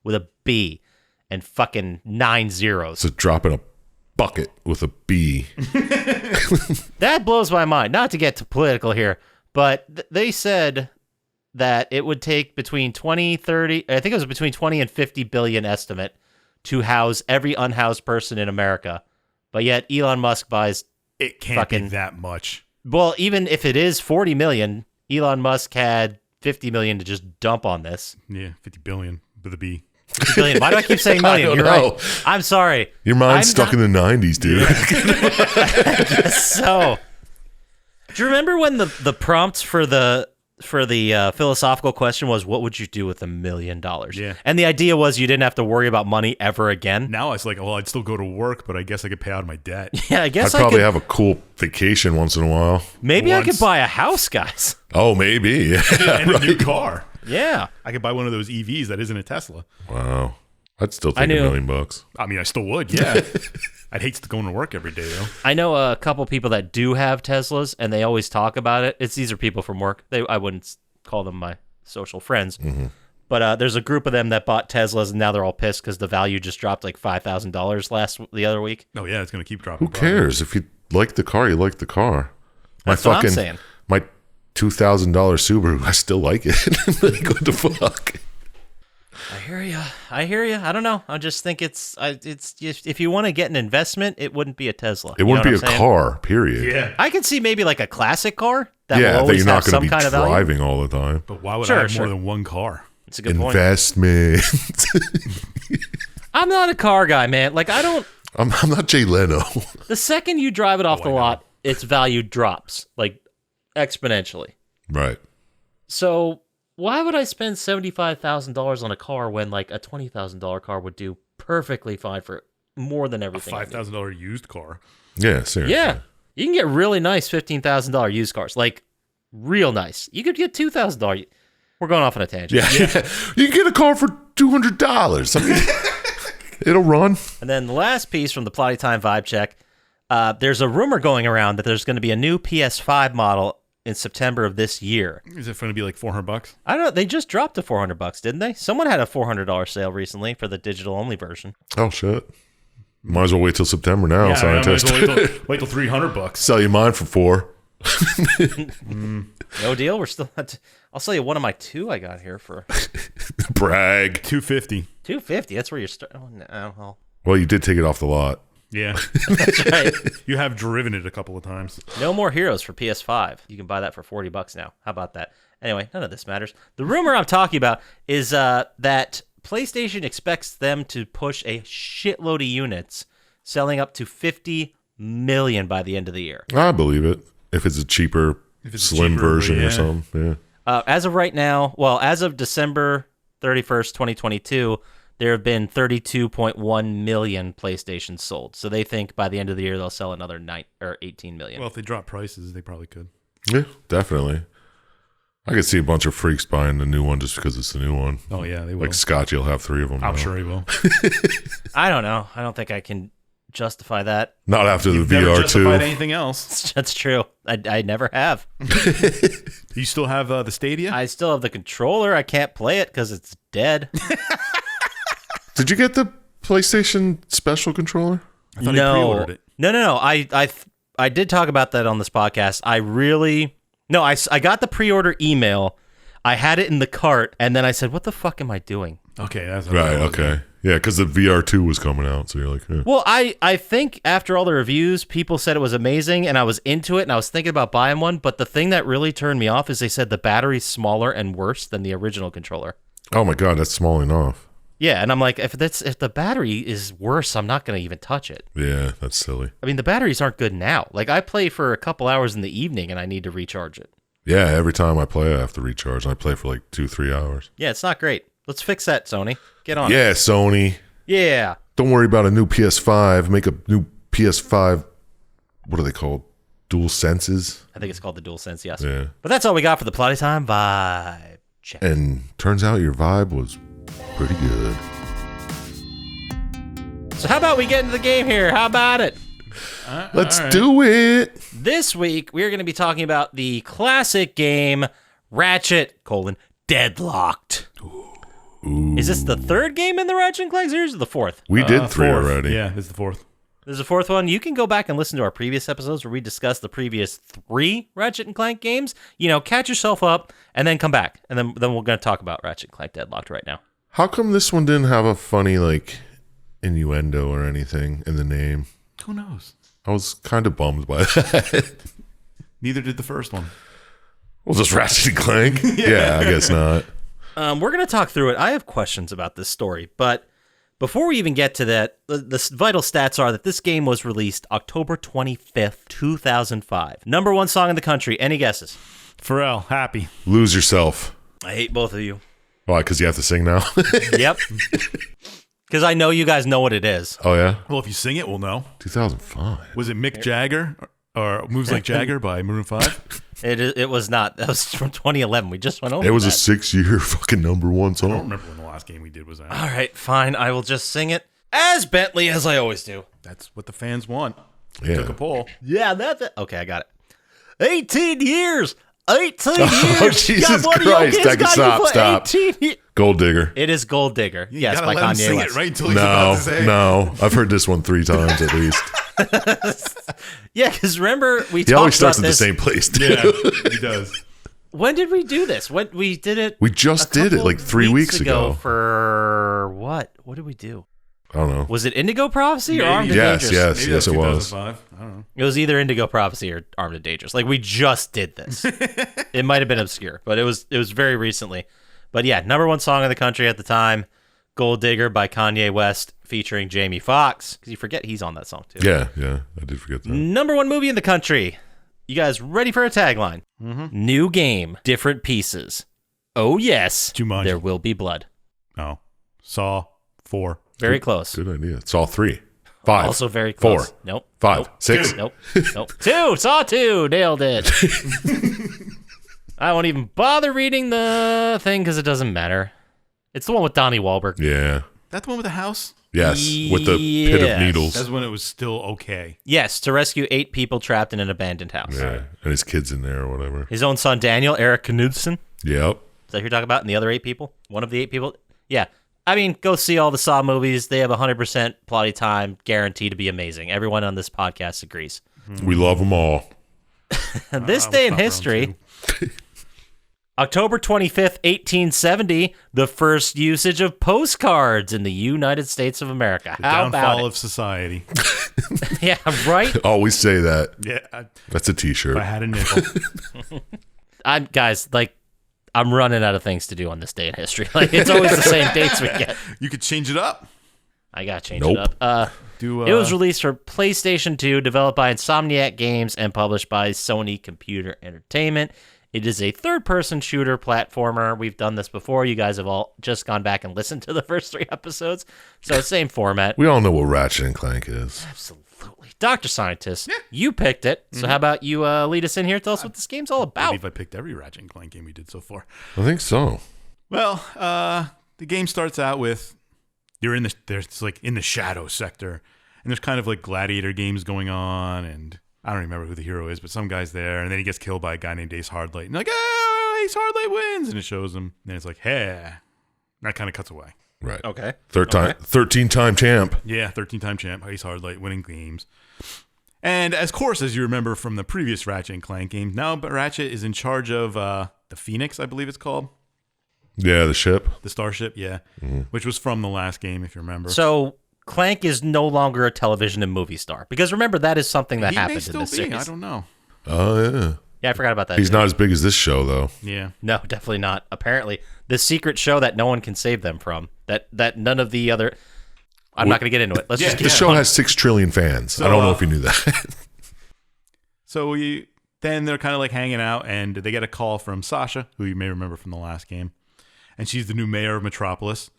with a B and fucking 9 zeros. It's a drop in a bucket with a B. That blows my mind. Not to get too political here, but they said that it would take between 20, 30, I think it was between 20 and 50 billion estimate to house every unhoused person in America. But yet Elon Musk buys It can't be that much. Well, even if it is 40 million, Elon Musk had 50 million to just dump on this. Yeah, 50 billion with a B. 50 billion. Why do I keep saying million? I don't You're know. right. I'm sorry. Your mind's stuck in the 90s, dude. So, do you remember when the prompt for the philosophical question was, what would you do with $1 million? Yeah. And the idea was you didn't have to worry about money ever again. Now it's like, well, I'd still go to work, but I guess I could pay out of my debt. Yeah, I I'd guess probably could, have a cool vacation once in a while. maybe I could once. buy a house, guys. Oh, maybe. And a new car. Yeah. I could buy one of those EVs that isn't a Tesla. Wow. I'd still take knew- $1 million. I mean, I still would, yeah. I'd hate to go to work every day, though. I know a couple people that do have Teslas, and they always talk about it. These are people from work. I wouldn't call them my social friends. Mm-hmm. But there's a group of them that bought Teslas, and now they're all pissed because the value just dropped like $5,000 the other week. Oh, yeah, it's going to keep dropping. Who cares? If you like the car, you like the car. That's what I'm saying. My $2,000 Subaru, I still like it. Like, what the fuck? I hear you. I don't know. I just think it's just, if you want to get an investment, it wouldn't be a Tesla. It wouldn't You know be what a I'm saying? car, period. Yeah. I could see maybe like a classic car that will Yeah, that always you're not have going some to be kind of value. driving all the time. But why would Sure, I have sure. more than one car? It's a good point. Investment. I'm not a car guy, man. Like, I don't. I'm not Jay Leno. The second you drive it off Oh, the I know. lot, its value drops like exponentially. Right. So why would I spend $75,000 on a car when like a $20,000 car would do perfectly fine for more than A everything? I do? $5,000 used car. Yeah, seriously. Yeah, you can get really nice $15,000 used cars, like real nice. You could get $2,000. We're going off on a tangent. Yeah. You can get a car for $200. I mean, it'll run. And then the last piece from the Plotty Time vibe check. There's a rumor going around that there's going to be a new PS5 model in September of this year. Is it going to be like $400? I don't know. They just dropped to $400, didn't they? Someone had a $400 sale recently for the digital only version. Oh, shit. Might as well wait till September now, Yeah, I might as Syintist. well wait till $300. Sell you mine for $4. No deal. We're still. I'll sell you one of my two I got here for Brag. $250. $250. That's where you're starting. Oh, no. Well, Well, you did take it off the lot. Yeah. that's right. You have driven it a couple of times. No more Heroes for PS5. You can buy that for $40 now. How about that? Anyway, none of this matters. The rumor I'm talking about is that PlayStation expects them to push a shitload of units, selling up to 50 million by the end of the year. I believe it. If it's a cheaper, slim cheaper, version yeah. or something. Yeah. As of right now, well, as of December 31st, 2022, there have been 32.1 million PlayStations sold. So they think by the end of the year they'll sell another 18 million. Well, if they drop prices, they probably could. Yeah, definitely. I could see a bunch of freaks buying the new one just because it's the new one. Oh, yeah, they will. Like Scotchy will have 3 of them. I'm now. sure he will. I don't know. I don't think I can justify that. Not after the Never VR2. justified anything else. That's true. I never have. You still have the Stadia? I still have the controller. I can't play it because it's dead. Did you get the PlayStation Special controller? I thought he pre-ordered it. No. I did talk about that on this podcast. I got the pre-order email. I had it in the cart, and then I said, "What the fuck am I doing?" Okay, that's Right, okay. Yeah, because the VR2 was coming out, so you're like, eh. Well, I think after all the reviews, people said it was amazing, and I was into it, and I was thinking about buying one. But the thing that really turned me off is they said the battery's smaller and worse than the original controller. Oh my God, that's small enough. Yeah, and I'm like, if the battery is worse, I'm not going to even touch it. Yeah, that's silly. I mean, the batteries aren't good now. Like, I play for a couple hours in the evening, and I need to recharge it. Yeah, every time I play, I have to recharge. And I play for like 2-3 hours. Yeah, it's not great. Let's fix that, Sony. Get on it. Yeah, Sony. Yeah. Don't worry about a new PS5. Make a new PS5. What are they called? Dual senses? I think it's called the DualSense, yes. Yeah. But that's all we got for the Plotty Time vibe check. And turns out your vibe was pretty good. So how about we get into the game here? How about it? Let's do it. This week, we're going to be talking about the classic game, Ratchet, Deadlocked. Ooh. Is this the third game in the Ratchet and Clank series or the fourth? We did 3 fourth. already. Yeah, this is the fourth. There's a fourth one. You can go back and listen to our previous episodes where we discussed the previous 3 Ratchet and Clank games. Catch yourself up and then come back. And then we're going to talk about Ratchet and Clank Deadlocked right now. How come this one didn't have a funny, innuendo or anything in the name? Who knows? I was kind of bummed by that. Neither did the first one. Well, just Ratchet and Clank? Yeah, I guess not. We're going to talk through it. I have questions about this story, but before we even get to that, the vital stats are that this game was released October 25th, 2005. Number 1 song in the country. Any guesses? Pharrell, Happy. Lose Yourself. I hate both of you. Why, because you have to sing now? Yep. Because I know you guys know what it is. Oh, yeah? Well, if you sing it, we'll know. 2005. Was it Mick Jagger or Moves Like Jagger by Maroon 5? It was not. That was from 2011. We just went over It was that. a 6-year fucking number 1 song. I don't remember when the last game we did was out. All right, fine. I will just sing it as Bentley as I always do. That's what the fans want. Yeah. Took a poll. Yeah, that's it. Okay, I got it. 18 years. 18 years. Oh, Jesus Christ. Stop. 18 years. Gold Digger. It is Gold Digger. You Yes, gotta by let him Kanye sing West. it right until he's about to say it. No. I've heard this one 3 times at least. Yeah, because remember we He talked always starts about at the this. same place, too. Yeah, he does. When did we do this? When we did it? We just a did it couple 3 weeks ago. For what? What did we do? I don't know. Was it Indigo Prophecy or Armed and Yes, Dangerous? yes. Maybe that's it was. 2005. I don't know. It was either Indigo Prophecy or Armed and Dangerous. We just did this. It might have been obscure, but it was very recently. But yeah, number 1 song in the country at the time, Gold Digger by Kanye West featuring Jamie Foxx. Because you forget he's on that song too. Yeah, I did forget that. Number 1 movie in the country. You guys ready for a tagline? Mm-hmm. New game, different pieces. Oh yes, Jumanji. there will be blood. Oh. Saw 4. Very close. Good idea. It's all 3. 5. Also very close. 4. Nope. 5. Nope. 6. Nope. Nope. 2. Saw 2. Nailed it. I won't even bother reading the thing because it doesn't matter. It's the one with Donnie Wahlberg. Yeah. That the one with the house? Yes. With the pit of Yes. needles. That's when it was still okay. Yes, to rescue 8 people trapped in an abandoned house. Yeah. And his kid's in there or whatever. His own son Daniel, Eric Knudsen. Yep. Is that who you're talking about? And the other 8 people? One of the 8 people? Yeah. I mean, go see all the Saw movies. They have 100% plotty time, guaranteed to be amazing. Everyone on this podcast agrees. We love them all. This I day in would stop history, October 25th, 1870, the first usage of postcards in the United States of America. The How about downfall it? of society. Yeah, right? Always say that. Yeah. That's a t-shirt. If I had a nickel. I'm running out of things to do on this day in history. It's always the same dates we get. You could change it up. I gotta change Nope. it up. Do It was released for PlayStation 2, developed by Insomniac Games, and published by Sony Computer Entertainment. It is a third-person shooter platformer. We've done this before. You guys have all just gone back and listened to the first 3 episodes. So same format. We all know what Ratchet and Clank is. Absolutely. Dr. Scientist, you picked it. So how about you lead us in here? Tell us what this game's all I about. believe I picked every Ratchet and Clank game we did so far. I think so. Well, the game starts out with you're in the shadow sector, and there's kind of like Gladiator games going on, and I don't remember who the hero is, but some guy's there, and then he gets killed by a guy named Ace Hardlight, and oh, Ace Hardlight wins, and it shows him, and it's like, hey, and that kind of cuts away. Right. Okay. 13-time champ. Yeah, 13-time champ, Ace Hardlight, winning games. And as you remember from the previous Ratchet and Clank games, now Ratchet is in charge of the Phoenix, I believe it's called. Yeah, the ship. The Starship, yeah, which was from the last game, if you remember. So Clank is no longer a television and movie star. Because remember, that is something that he may happened in still this be. series. I don't know. Oh, yeah. Yeah, I forgot about that. He's too. not as big as this show, though. Yeah. No, definitely not. Apparently, the secret show that no one can save them from. That none of the other. I'm not going to get into it. Let's just The get show has 6 trillion fans. I don't know if you knew that. So then they're kind of like hanging out, and they get a call from Sasha, who you may remember from the last game. And she's the new mayor of Metropolis.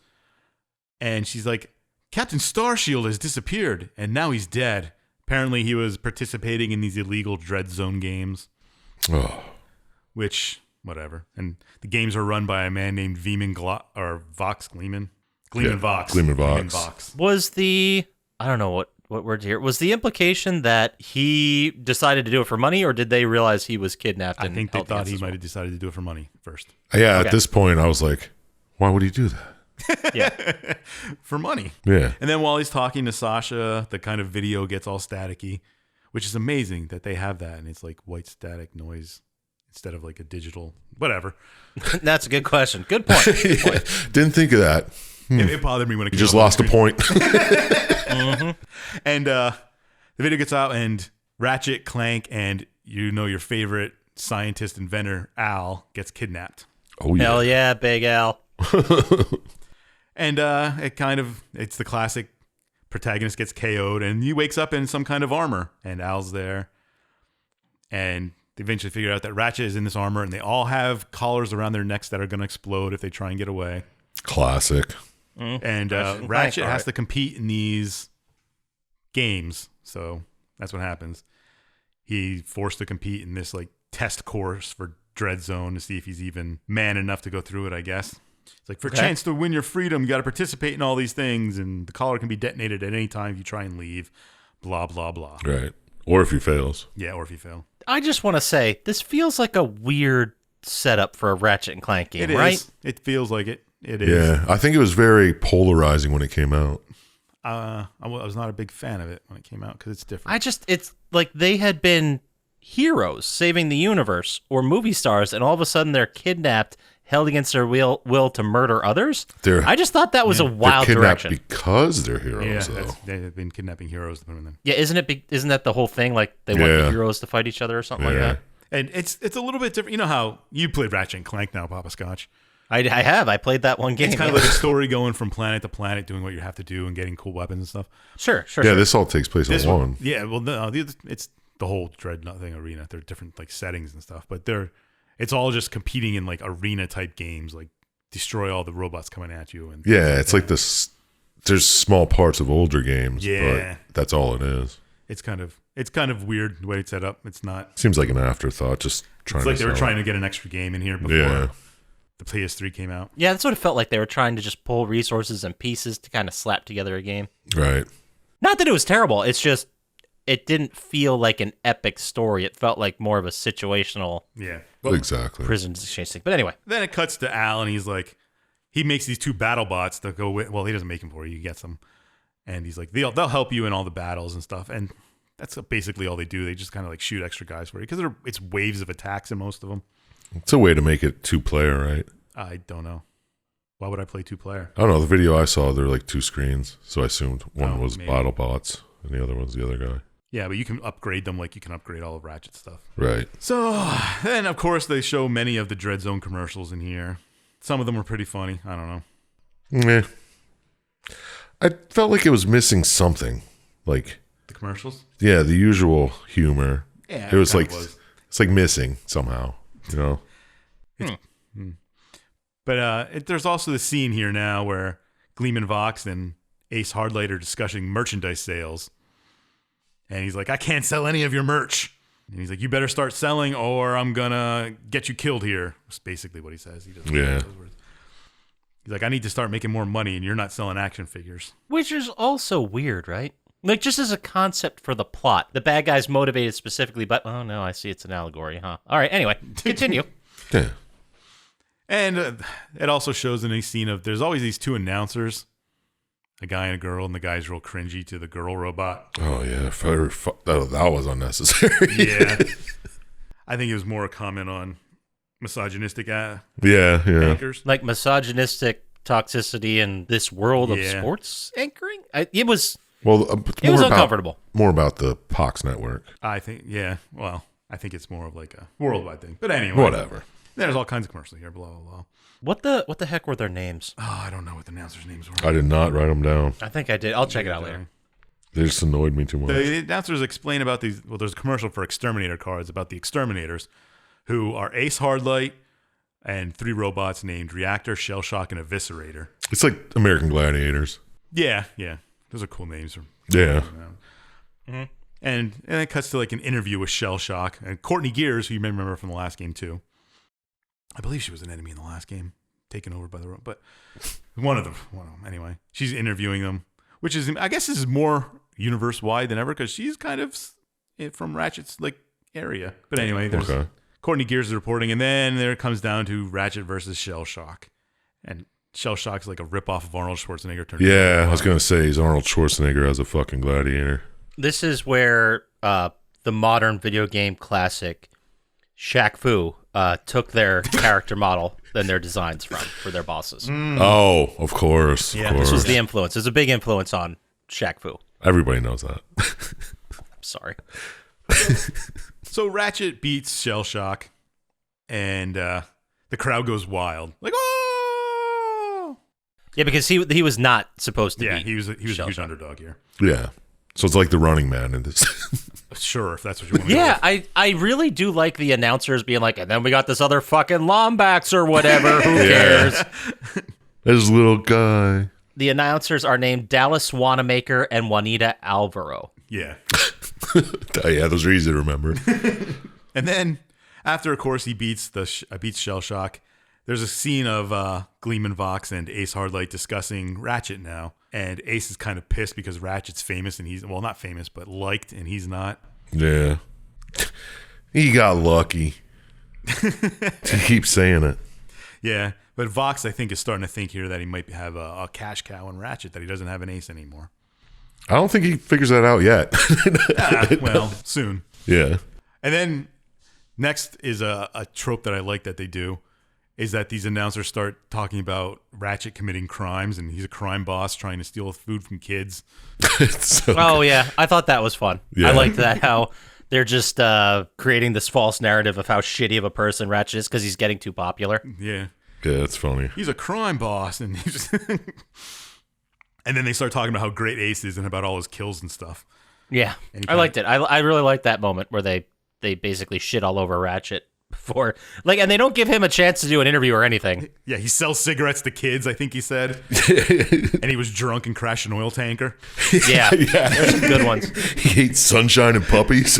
And she's like, Captain Starshield has disappeared, and now he's dead. Apparently, he was participating in these illegal Dread Zone games. Oh. Which, whatever. And the games are run by a man named Vox Gleeman. Gleeman Vox. Gleeman Vox. Was the I don't know what word to hear. Was the implication that he decided to do it for money, or did they realize he was kidnapped? I and think they held thought against he his might will? have decided to do it for money first. Yeah, Okay. at this point, I was like, why would he do that? Yeah. for money. Yeah. And then while he's talking to Sasha, the kind of video gets all staticky, which is amazing that they have that. And it's like white static noise instead of like a digital, whatever. That's a good question. Good point. Good point. Didn't think of that. It bothered me when it You came just up on lost the a screen. point. And the video gets out, and Ratchet, Clank, and your favorite scientist inventor, Al, gets kidnapped. Oh, yeah. Hell yeah, Big Al. And it's the classic protagonist gets KO'd, and he wakes up in some kind of armor, and Al's there. And they eventually figure out that Ratchet is in this armor, and they all have collars around their necks that are going to explode if they try and get away. Classic. And Ratchet Ratchet and has Clank, to compete in these games, so that's what happens. He's forced to compete in this like test course for Dread Zone to see if he's even man enough to go through it, I guess. It's like, for a chance to win your freedom, you got to participate in all these things, and the collar can be detonated at any time if you try and leave, blah, blah, blah. Right. Or if he fails. Yeah, or if you fail. I just want to say, this feels like a weird setup for a Ratchet and Clank game, It is. right? It feels like it. It is. Yeah. I think it was very polarizing when it came out. I was not a big fan of it when it came out because it's different. It's like they had been heroes saving the universe or movie stars, and all of a sudden they're kidnapped, held against their will to murder others. I just thought that was a wild they're kidnapped direction. because they're heroes, though. They've been kidnapping heroes to put them in. Yeah, isn't that the whole thing? Like they want the heroes to fight each other or something like that? And it's a little bit different. You know how you played Ratchet and Clank now, Poppascotch. I have. I played that one game. It's kind of like a story going from planet to planet, doing what you have to do and getting cool weapons and stuff. Sure. Yeah, this all takes place on one. Yeah, well, no, it's the whole Dreadnought thing arena. They're different like settings and stuff, but it's all just competing in like arena type games, like destroy all the robots coming at you. And yeah, it's like this. There's small parts of older games, but that's all it is. It's kind of weird the way it's set up. It's not. Seems like an afterthought. Just trying. It's like to they were sell trying it. to get an extra game in here before the PS3 came out. Yeah, that's what it felt like. They were trying to just pull resources and pieces to kind of slap together a game. Right. Not that it was terrible. It's just it didn't feel like an epic story. It felt like more of a situational Exactly. prisoners exchange thing. But anyway, Then it cuts to Al, and he's like, he makes these two battle bots that go with. Well, he doesn't make them for you. He gets them, and he's like, they'll help you in all the battles and stuff. And that's basically all they do. They just kind of like shoot extra guys for you because it's waves of attacks in most of them. It's a way to make it 2-player, right? I don't know. Why would I play 2-player? I don't know. The video I saw, there were like 2 screens, so I assumed one was maybe. battle bots and the other one's the other guy. Yeah, but you can upgrade them like you can upgrade all of Ratchet stuff. Right. So then, of course, they show many of the Dread Zone commercials in here. Some of them were pretty funny. I don't know. Yeah. I felt like it was missing something. Like, The commercials? yeah, the usual humor. Yeah, It was kind like, of was. it's like missing somehow, you know? But there's also the scene here now where Gleeman Vox and Ace Hardlight are discussing merchandise sales. And he's like, I can't sell any of your merch. And he's like, you better start selling or I'm going to get you killed here. That's basically what he says. He doesn't use those words. He's like, I need to start making more money and you're not selling action figures. which is also weird, right? Like just as a concept for the plot, the bad guy's motivated specifically, but oh no, I see it's an allegory, huh? All right, anyway, continue. Yeah. And it also shows in a scene of there's always these two announcers, a guy and a girl, and the guy's real cringy to the girl robot. Oh, yeah. That was unnecessary. Yeah. I think it was more a comment on misogynistic yeah. anchors. Like misogynistic toxicity in this world of sports anchoring. It was Well, it was uncomfortable. More about the Pox network. I think, well, I think it's more of like a worldwide thing. But anyway. Whatever. There's all kinds of commercials here, blah, blah, blah. What the heck were their names? Oh, I don't know what the announcers' names were. I did not write them down. I think I did. I'll check it out later. They just annoyed me too much. The announcers explain about these. Well, there's a commercial for Exterminator cards about the Exterminators, who are Ace Hardlight and 3 robots named Reactor, Shell Shock, and Eviscerator. It's like American Gladiators. Yeah. Those are cool names. Yeah. And it cuts to like an interview with Shell Shock and Courtney Gears, who you may remember from the last game too. I believe she was an enemy in the last game, taken over by the robot. But one of them. Anyway, she's interviewing them, which is, I guess, this is more universe wide than ever because she's kind of from Ratchet's like area. But anyway, there's Courtney Gears is reporting, and then there it comes down to Ratchet versus Shell Shock, and Shell Shock's like a ripoff of Arnold Schwarzenegger. Yeah, I was going to say he's Arnold Schwarzenegger as a fucking gladiator. This is where the modern video game classic Shaq Fu took their character model and their designs for their bosses. Oh, of course. Yeah, of course. This was the influence. There's a big influence on Shaq Fu. Everybody knows that. I'm sorry. So Ratchet beats Shell Shock, and the crowd goes wild. Like, oh! Yeah, because he was not supposed to Yeah, be. he was a huge Shell-Shock. underdog here. Yeah. So it's like the Running Man in this. Sure, if that's what you want to Yeah, go with. I really do like the announcers being like, and then we got this other fucking Lombax or whatever. Who cares? This little guy. The announcers are named Dallas Wanamaker and Juanita Alvaro. Yeah. Yeah, those are easy to remember. And then, after, of course, he beats Shell Shock, there's a scene of Gleeman Vox and Ace Hardlight discussing Ratchet now. And Ace is kind of pissed because Ratchet's famous and he's, well, not famous, but liked, and he's not. Yeah. He got lucky. He keeps saying it. Yeah, but Vox, I think, is starting to think here that he might have a cash cow in Ratchet, that he doesn't have an Ace anymore. I don't think he figures that out yet. Well, soon. Yeah. And then next is a trope that I like that they do, is that these announcers start talking about Ratchet committing crimes, and he's a crime boss trying to steal food from kids. Oh, yeah. I thought that was fun. Yeah. I liked that, how they're just creating this false narrative of how shitty of a person Ratchet is because he's getting too popular. Yeah. Yeah, that's funny. He's a crime boss, and he just and then they start talking about how great Ace is and about all his kills and stuff. Yeah. I liked it. I really liked that moment where they basically shit all over Ratchet before, like, and they don't give him a chance to do an interview or anything. Yeah, he sells cigarettes to kids, I think he said. And he was drunk and crashed an oil tanker. Yeah. There's some good ones. He hates sunshine and puppies.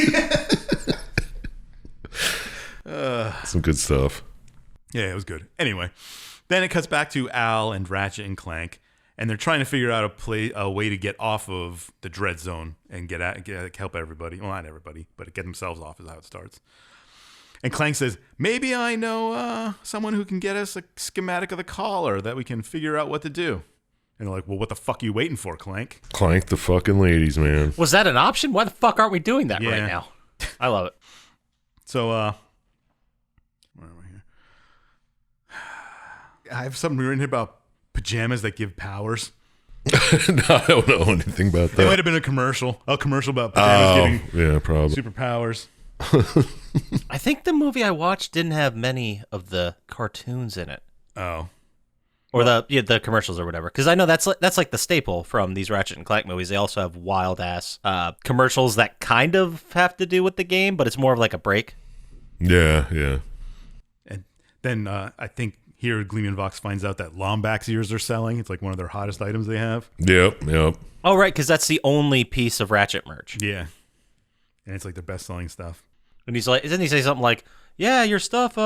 Some good stuff. Yeah, it was good. Anyway, then it cuts back to Al and Ratchet and Clank, and they're trying to figure out a way to get off of the Dread Zone and help everybody. Well, not everybody, but get themselves off is how it starts. And Clank says, maybe I know someone who can get us a schematic of the collar that we can figure out what to do. And they're like, well, what the fuck are you waiting for, Clank? Clank the fucking ladies, man. Was that an option? Why the fuck aren't we doing that right Yeah. now? I love it. So, where am I here? I have something written here about pajamas that give powers. No, I don't know anything about It might that. have been a commercial about pajamas giving Yeah, probably. superpowers. I think the movie I watched didn't have many of the cartoons in it. Oh. Or the commercials or whatever. Because I know that's like the staple from these Ratchet and Clank movies. They also have wild ass commercials that kind of have to do with the game, but it's more of like a break. Yeah, yeah. And then I think here Gleeman Vox finds out that Lombax ears are selling. It's like one of their hottest items they have. Yep. Oh, right, because that's the only piece of Ratchet merch. Yeah. And it's like their best selling stuff. And he's like, doesn't he say something like, yeah, your stuff,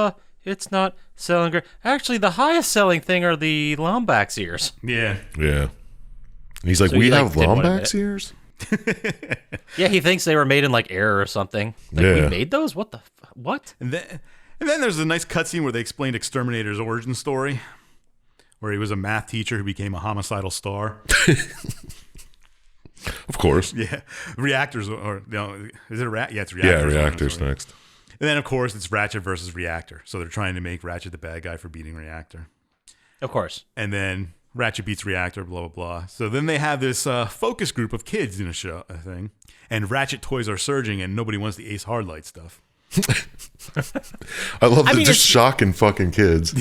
it's not selling great. Actually, the highest selling thing are the Lombax ears. Yeah. Yeah. He's like, So we he, like, have didn't want to Lombax admit ears? Yeah, he thinks they were made in like air or something. Like, Yeah. we made those? What the what? And then there's a nice cutscene where they explained Exterminator's origin story, where he was a math teacher who became a homicidal star. Of course. Yeah. Reactors, or, is it a rat? Yeah, it's Yeah, Reactors. Reactor's next. And then, of course, it's Ratchet versus Reactor. So they're trying to make Ratchet the bad guy for beating Reactor. Of course. And then Ratchet beats Reactor, blah, blah, blah. So then they have this focus group of kids in a thing. And Ratchet toys are surging, and nobody wants the Ace Hardlight stuff. I love that mean, just it's- shocking fucking kids.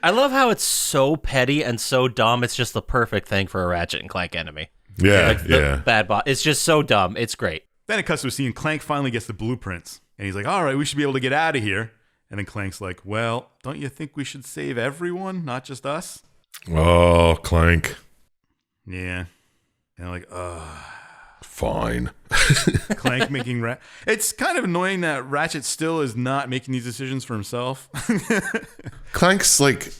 I love how it's so petty and so dumb. It's just the perfect thing for a Ratchet and Clank enemy. Yeah, Like the yeah. bad bot. It's just so dumb. It's great. Then it cuts to a scene. Clank finally gets the blueprints. And he's like, all right, we should be able to get out of here. And then Clank's like, well, don't you think we should save everyone, not just us? Oh, Clank. Yeah. And I'm like, Fine. Clank making It's kind of annoying that Ratchet still is not making these decisions for himself. Clank's like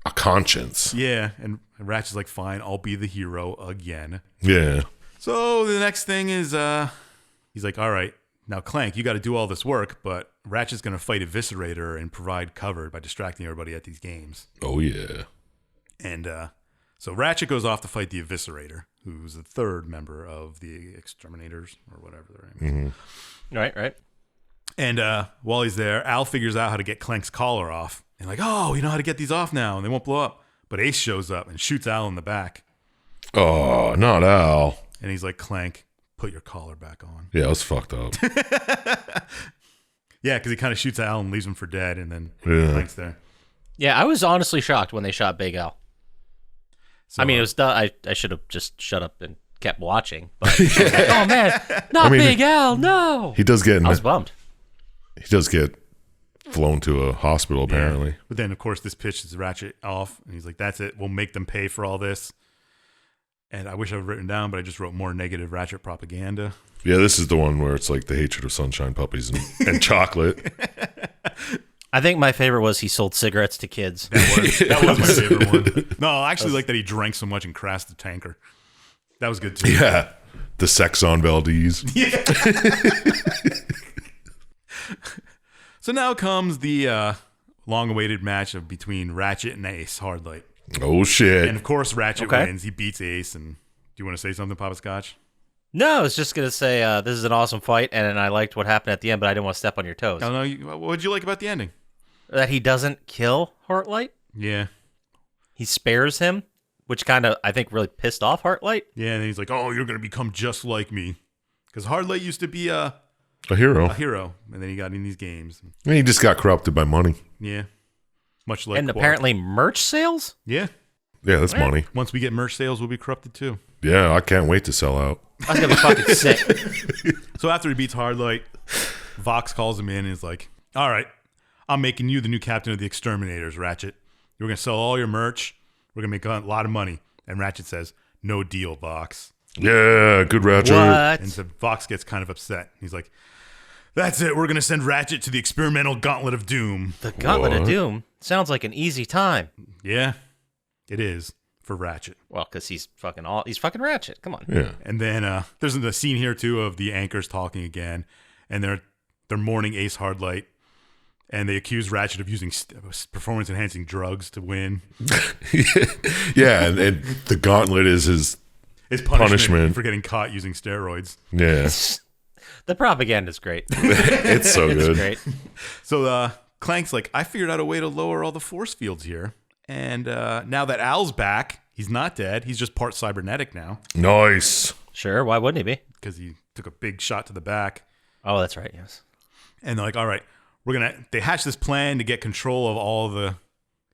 a conscience. Yeah, and Ratchet's like, fine, I'll be the hero again. Yeah. So the next thing is, he's like, all right, now Clank, you got to do all this work, but Ratchet's going to fight Eviscerator and provide cover by distracting everybody at these games. Oh, yeah. And so Ratchet goes off to fight the Eviscerator, who's the third member of the Exterminators, or whatever their name is. Right. And while he's there, Al figures out how to get Clank's collar off. And like, oh, you know how to get these off now, and they won't blow up. But Ace shows up and shoots Al in the back. Oh, not Al. And he's like, Clank, put your collar back on. Yeah, it was fucked up. Yeah, because he kind of shoots Al and leaves him for dead, and then Clank's there. Yeah, I was honestly shocked when they shot Big Al. So, I mean, it was done. I should have just shut up and kept watching. But I was like, oh man, not Big Al, no. He does get. I was bummed. He does get flown to a hospital, apparently. Yeah. But then, of course, this pisses Ratchet off, and he's like, that's it. We'll make them pay for all this. And I wish I had written down, but I just wrote more negative Ratchet propaganda. Yeah, this is the one where it's like the hatred of sunshine puppies and chocolate. I think my favorite was he sold cigarettes to kids. That was my favorite one. No, I actually like that he drank so much and crashed the tanker. That was good, too. Yeah. The sex on Valdez. Yeah. So now comes the long-awaited match between Ratchet and Ace Hardlight. Oh, shit. And, of course, Ratchet wins. He beats Ace. And do you want to say something, Poppascotch? No, I was just going to say this is an awesome fight, and I liked what happened at the end, but I didn't want to step on your toes. No, what did you like about the ending? That he doesn't kill Heartlight. Yeah. He spares him, which kind of, I think, really pissed off Heartlight. Yeah, and he's like, oh, you're going to become just like me. Because Hardlight used to be a hero. And then he got in these games. And he just got corrupted by money. Yeah. Much like And Quark. apparently merch sales? Yeah. Yeah, that's money. Once we get merch sales, we'll be corrupted too. Yeah, I can't wait to sell out. I was going to be fucking sick. So after he beats Hardlight, Vox calls him in and is like, all right, I'm making you the new captain of the Exterminators, Ratchet. You're going to sell all your merch. We're going to make a lot of money. And Ratchet says, no deal, Vox. Yeah, good Ratchet. What? And so Vox gets kind of upset. He's like, that's it. We're going to send Ratchet to the experimental Gauntlet of Doom. The Gauntlet What? of Doom sounds like an easy time. Yeah, it is for Ratchet. Well, because he's fucking Ratchet. Come on. Yeah. And then there's the scene here too of the anchors talking again, and they're mourning Ace Hardlight, and they accuse Ratchet of using performance enhancing drugs to win. Yeah, and the gauntlet is his punishment for getting caught using steroids. Yeah. The propaganda's great. It's so good. Great. So Clank's like, I figured out a way to lower all the force fields here, and now that Al's back, he's not dead. He's just part cybernetic now Nice. Sure, why wouldn't he be? because he took a big shot to the back. Oh, that's right, yes. And they're like, all right, they hatch this plan to get control of all the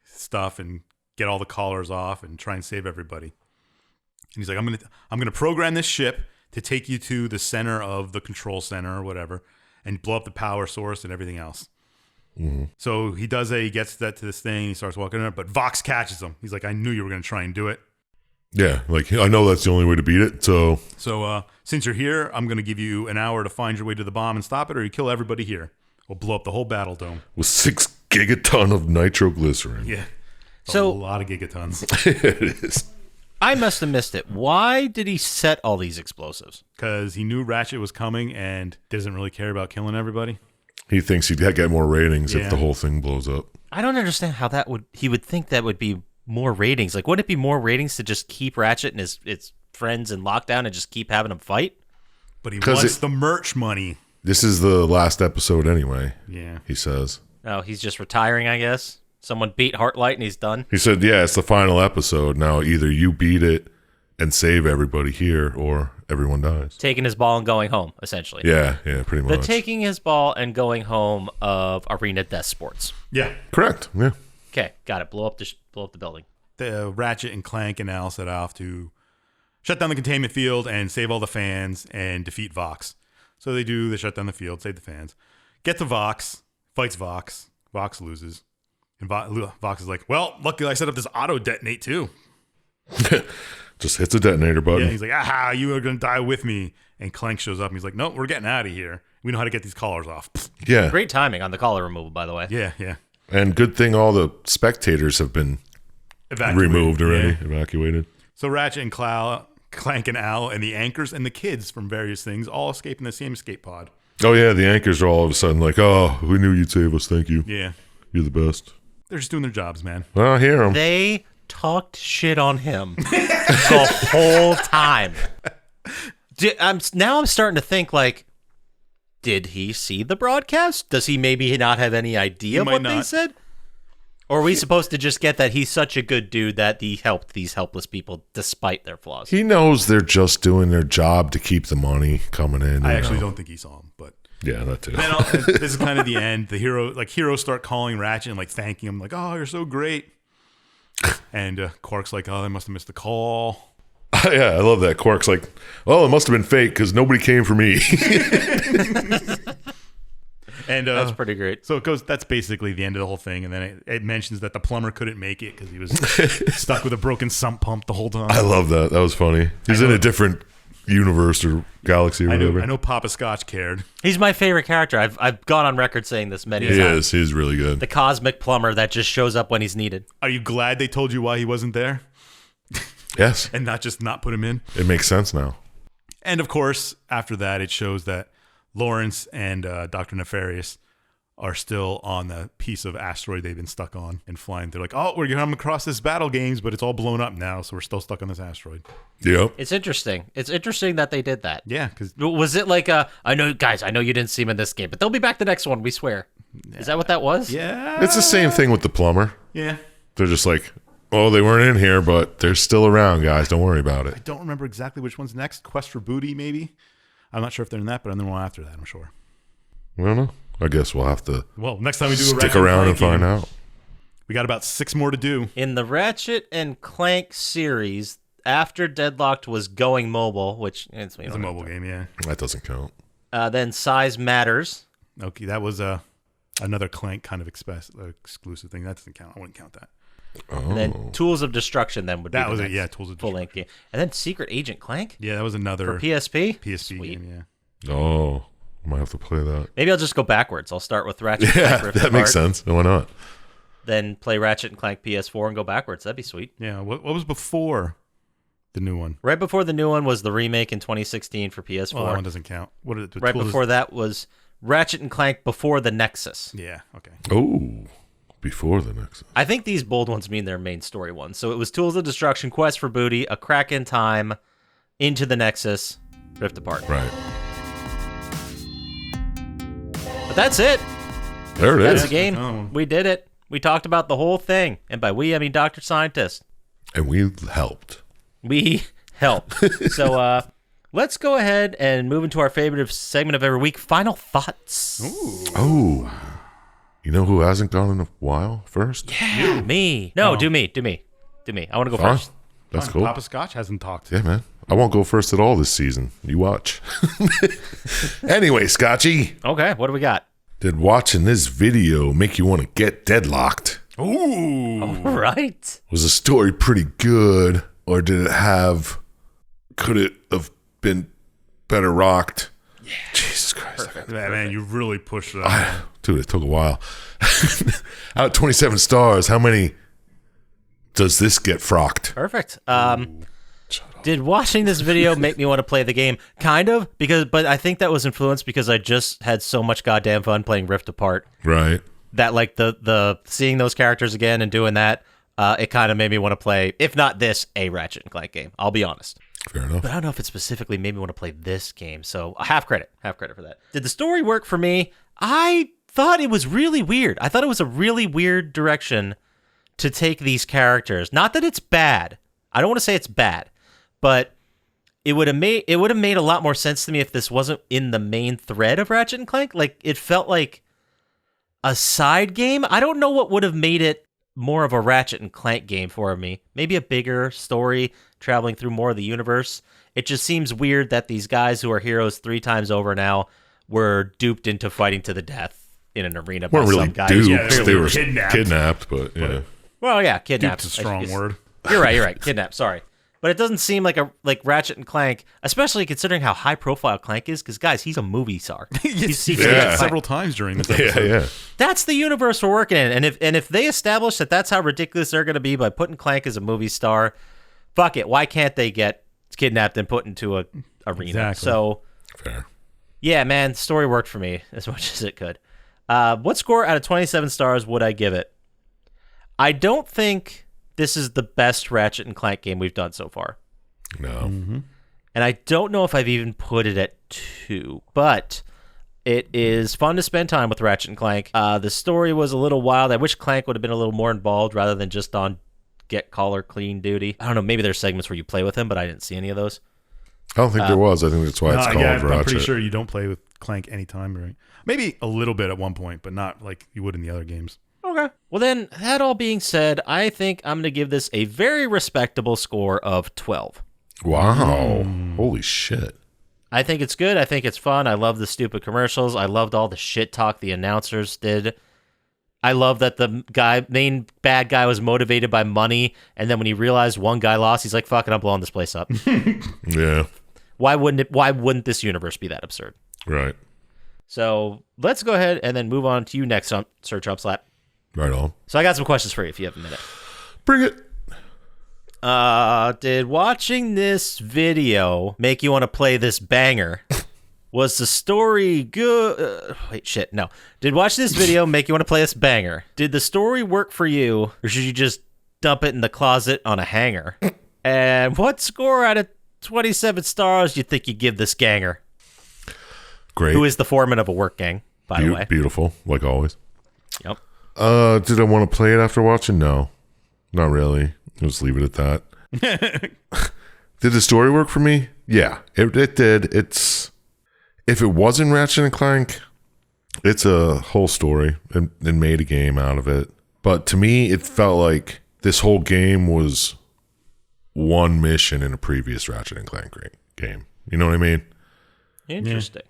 stuff and get all the collars off and try and save everybody. And he's like, I'm gonna program this ship to take you to the center of the control center or whatever and blow up the power source and everything else. Mm-hmm. So he does that, he gets that to this thing, he starts walking around, but Vox catches him. He's like, I knew you were gonna try and do it. Yeah, like I know that's the only way to beat it. So Since you're here, I'm gonna give you an hour to find your way to the bomb and stop it, or you kill everybody here. We'll blow up the whole battle dome. with 6 gigaton of nitroglycerin. Yeah. So- a lot of gigatons. It is. I must have missed it. Why did he set all these explosives? Because he knew Ratchet was coming and doesn't really care about killing everybody. He thinks he'd get more ratings Yeah. if the whole thing blows up. I don't understand how he would think that would be more ratings. Like, wouldn't it be more ratings to just keep Ratchet and his friends in lockdown and just keep having them fight? But he 'Cause wants the merch money. This is the last episode anyway, Yeah. he says. Oh, he's just retiring, I guess. Someone beat Heartlight and he's done. He said, yeah, it's the final episode. Now either you beat it and save everybody here or everyone dies. Taking his ball and going home, essentially. Yeah, pretty The much. taking his ball and going home of Arena Death Sports. Yeah. Correct, yeah. Okay, got it. Blow up the building. The Ratchet and Clank and Al set off to shut down the containment field and save all the fans and defeat Vox. So they do. They shut down the field, save the fans. Get to Vox, fights Vox. Vox loses. And Vox is like, well, luckily I set up this auto detonate too. Just hits a detonator button. Yeah, he's like, aha, you are going to die with me. And Clank shows up and he's like, nope, we're getting out of here. We know how to get these collars off. Yeah. Great timing on the collar removal, by the way. Yeah. And good thing all the spectators have been Evacuated. removed already, Yeah. evacuated. So Ratchet and Clank and Al and the anchors and the kids from various things all escape in the same escape pod. Oh, yeah, the anchors are all of a sudden like, oh, we knew you'd save us. Thank you. Yeah. You're the best. They're just doing their jobs, man. Well, I hear them. They talked shit on him the whole time. Now I'm starting to think, like, did he see the broadcast? Does he maybe not have any idea what they said? Or are we supposed to just get that he's such a good dude that he helped these helpless people despite their flaws? He knows they're just doing their job to keep the money coming in. I actually don't think he saw him, but yeah, that too. then this is kind of the end. The heroes start calling Ratchet and like thanking him, like, "Oh, you're so great." And Quark's like, "Oh, they must have missed the call." Yeah, I love that. Quark's like, "Well, it must have been fake because nobody came for me." And that's pretty great. So it goes. That's basically the end of the whole thing. And then it mentions that the plumber couldn't make it because he was stuck with a broken sump pump the whole time. I love that. That was funny. He's in a different universe or galaxy or whatever. I know Poppascotch cared. He's my favorite character. I've gone on record saying this many times. He's really good. The cosmic plumber that just shows up when he's needed. Are you glad they told you why he wasn't there? Yes. And not just not put him in? It makes sense now. And of course, after that, it shows that Lawrence and Dr. Nefarious are still on the piece of asteroid they've been stuck on and flying. They're like, oh, we're going to come across this battle games, but it's all blown up now, so we're still stuck on this asteroid. Yep. It's interesting. It's interesting that they did that. Yeah, because was it like I know you didn't see him in this game, but they'll be back the next one, we swear. Is that what that was? yeah, It's the same thing with the plumber. yeah. They're just like, oh, they weren't in here, but they're still around, guys. Don't worry about I it. don't remember exactly which one's next. Quest for Booty, maybe. I'm not sure if they're in that, but in the one after that, I'm sure. I don't know. I guess we'll have to Well, next time we do a stick Ratchet around and Clank find game, out. We got about 6 more to do. In the Ratchet and Clank series, after Deadlocked was going mobile, which It's a mobile game, yeah. That doesn't count. then Size Matters. Okay, that was another Clank kind of exclusive thing. That doesn't count. I wouldn't count that. Oh. And then Tools of Destruction then would be That the was it, next yeah, Tools of full-length game. And then Secret Agent Clank Yeah, that was another for PSP. PSP Sweet. game, yeah. Oh, I might have to play that. Maybe I'll just go backwards. I'll start with Ratchet and Yeah, Clank Rift that makes Apart, sense. Why not? then play Ratchet and Clank PS4 and go backwards. That'd be sweet. Yeah, what was before the new one? Right before the new one was the remake in 2016 for PS4. Well, that one doesn't count. What are the Right Tools before that was Ratchet and Clank Before the Nexus. Yeah, okay. Oh, before the next. I think these bold ones mean their main story ones. So it was Tools of Destruction, Quest for Booty, A Crack in Time, Into the Nexus, Rift Apart. Right. But that's it. There it That's is. the game. Oh. We did it. We talked about the whole thing. And by we, I mean Dr. Syintist. And we helped. We helped. So let's go ahead and move into our favorite segment of every week, Final Thoughts. Oh. You know who hasn't gone in a while first? Yeah, me. No, do me. I want to go Fine. first. That's Fine, cool. Poppascotch hasn't talked. Yeah, man. I won't go first at all this season. You watch. Anyway, Scotchy, Okay, what do we got? did watching this video make you want to get deadlocked? Ooh. All right. Was the story pretty good, or could it have been better rocked? Yeah. Jesus Christ. Man, you really pushed it out. Dude, it took a while. Out of 27 stars, how many does this get frocked? Perfect. Did watching this video make me want to play the game? Kind of, but I think that was influenced because I just had so much goddamn fun playing Rift Apart Right. that like the seeing those characters again and doing that, it kind of made me want to play, if not this, a Ratchet and Clank game. I'll be honest. Fair enough. But I don't know if it specifically made me want to play this game. So half credit for that. Did the story work for me? I thought it was really weird. I thought it was a really weird direction to take these characters. Not that it's bad. I don't want to say it's bad, but it would have made a lot more sense to me if this wasn't in the main thread of Ratchet and Clank. Like it felt like a side game. I don't know what would have made it more of a Ratchet and Clank game for me. Maybe a bigger story traveling through more of the universe. It just seems weird that these guys who are heroes 3 times over now were duped into fighting to the death in an arena by Weren't really some guys. duped. Yeah, they were kidnapped. kidnapped, but yeah. Well, yeah, kidnapped. Dupe's a strong word. You're right. Kidnapped. Sorry. But it doesn't seem like Ratchet and Clank, especially considering how high profile Clank is, because guys, he's a movie star. He's featured Yeah. several times during this Yeah, episode. yeah. That's the universe we're working in. And if they establish that that's how ridiculous they're going to be by putting Clank as a movie star, fuck it. Why can't they get kidnapped and put into a arena? Exactly. So Fair. Yeah, man, the story worked for me as much as it could. What score out of 27 stars would I give it? I don't think this is the best Ratchet and Clank game we've done so far. No. And I don't know if I've even put it at 2, but it is fun to spend time with Ratchet and Clank. The story was a little wild. I wish Clank would have been a little more involved rather than just on get collar clean duty. I don't know, maybe there's segments where you play with him, but I didn't see any of those. I don't think there was. I think that's why it's called Ratchet. I'm pretty sure you don't play with Clank anytime, right? Maybe a little bit at one point, but not like you would in the other games. Okay. Well, then, that all being said, I think I'm going to give this a very respectable score of 12. Wow. Holy shit. I think it's good. I think it's fun. I love the stupid commercials. I loved all the shit talk the announcers did. I love that the main bad guy was motivated by money, and then when he realized one guy lost, he's like, fuck it, I'm blowing this place up. Yeah. Why wouldn't this universe be that absurd? Right. So let's go ahead and then move on to you next, Sir Chump Slap. Right on. So I got some questions for you if you have a minute. Bring it. Did watching this video make you want to play this banger? Was the story good? No. Did watching this video make you want to play this banger? Did the story work for you, or should you just dump it in the closet on a hanger? And what score out of 27 stars do you think you give this ganger? Great. Who is the foreman of a work gang, by the way? Beautiful, like always. Yep. Did I want to play it after watching? No. Not really. I'll just leave it at that. Did the story work for me? Yeah, it did. If it wasn't Ratchet and Clank, it's a whole story and made a game out of it. But to me, it felt like this whole game was one mission in a previous Ratchet and Clank game. You know what I mean? Interesting.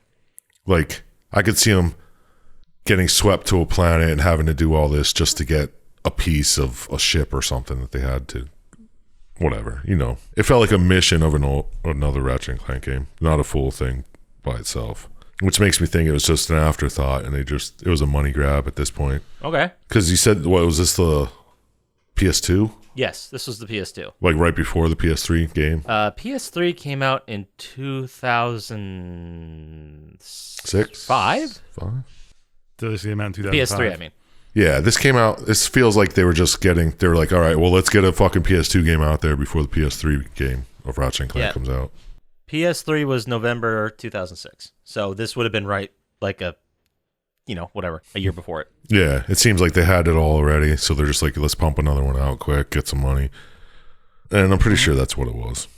Like, I could see them getting swept to a planet and having to do all this just to get a piece of a ship or something that they had to, whatever, you know. It felt like a mission of another Ratchet and Clank game, not a full thing by itself, which makes me think it was just an afterthought and it was a money grab at this point. Okay. Because you said, what was this, the PS2? Yes, this was the PS2. Like right before the PS3 game? PS3 came out in 2006? 5? So this came out in 2005. PS3, I mean. Yeah, this came out, this feels like they were like, all right, well, let's get a fucking PS2 game out there before the PS3 game of Ratchet and Clank comes out. PS3 was November 2006. So this would have been right, like a year before it. Yeah, it seems like they had it all already, so they're just like, let's pump another one out quick, get some money. And I'm pretty sure that's what it was.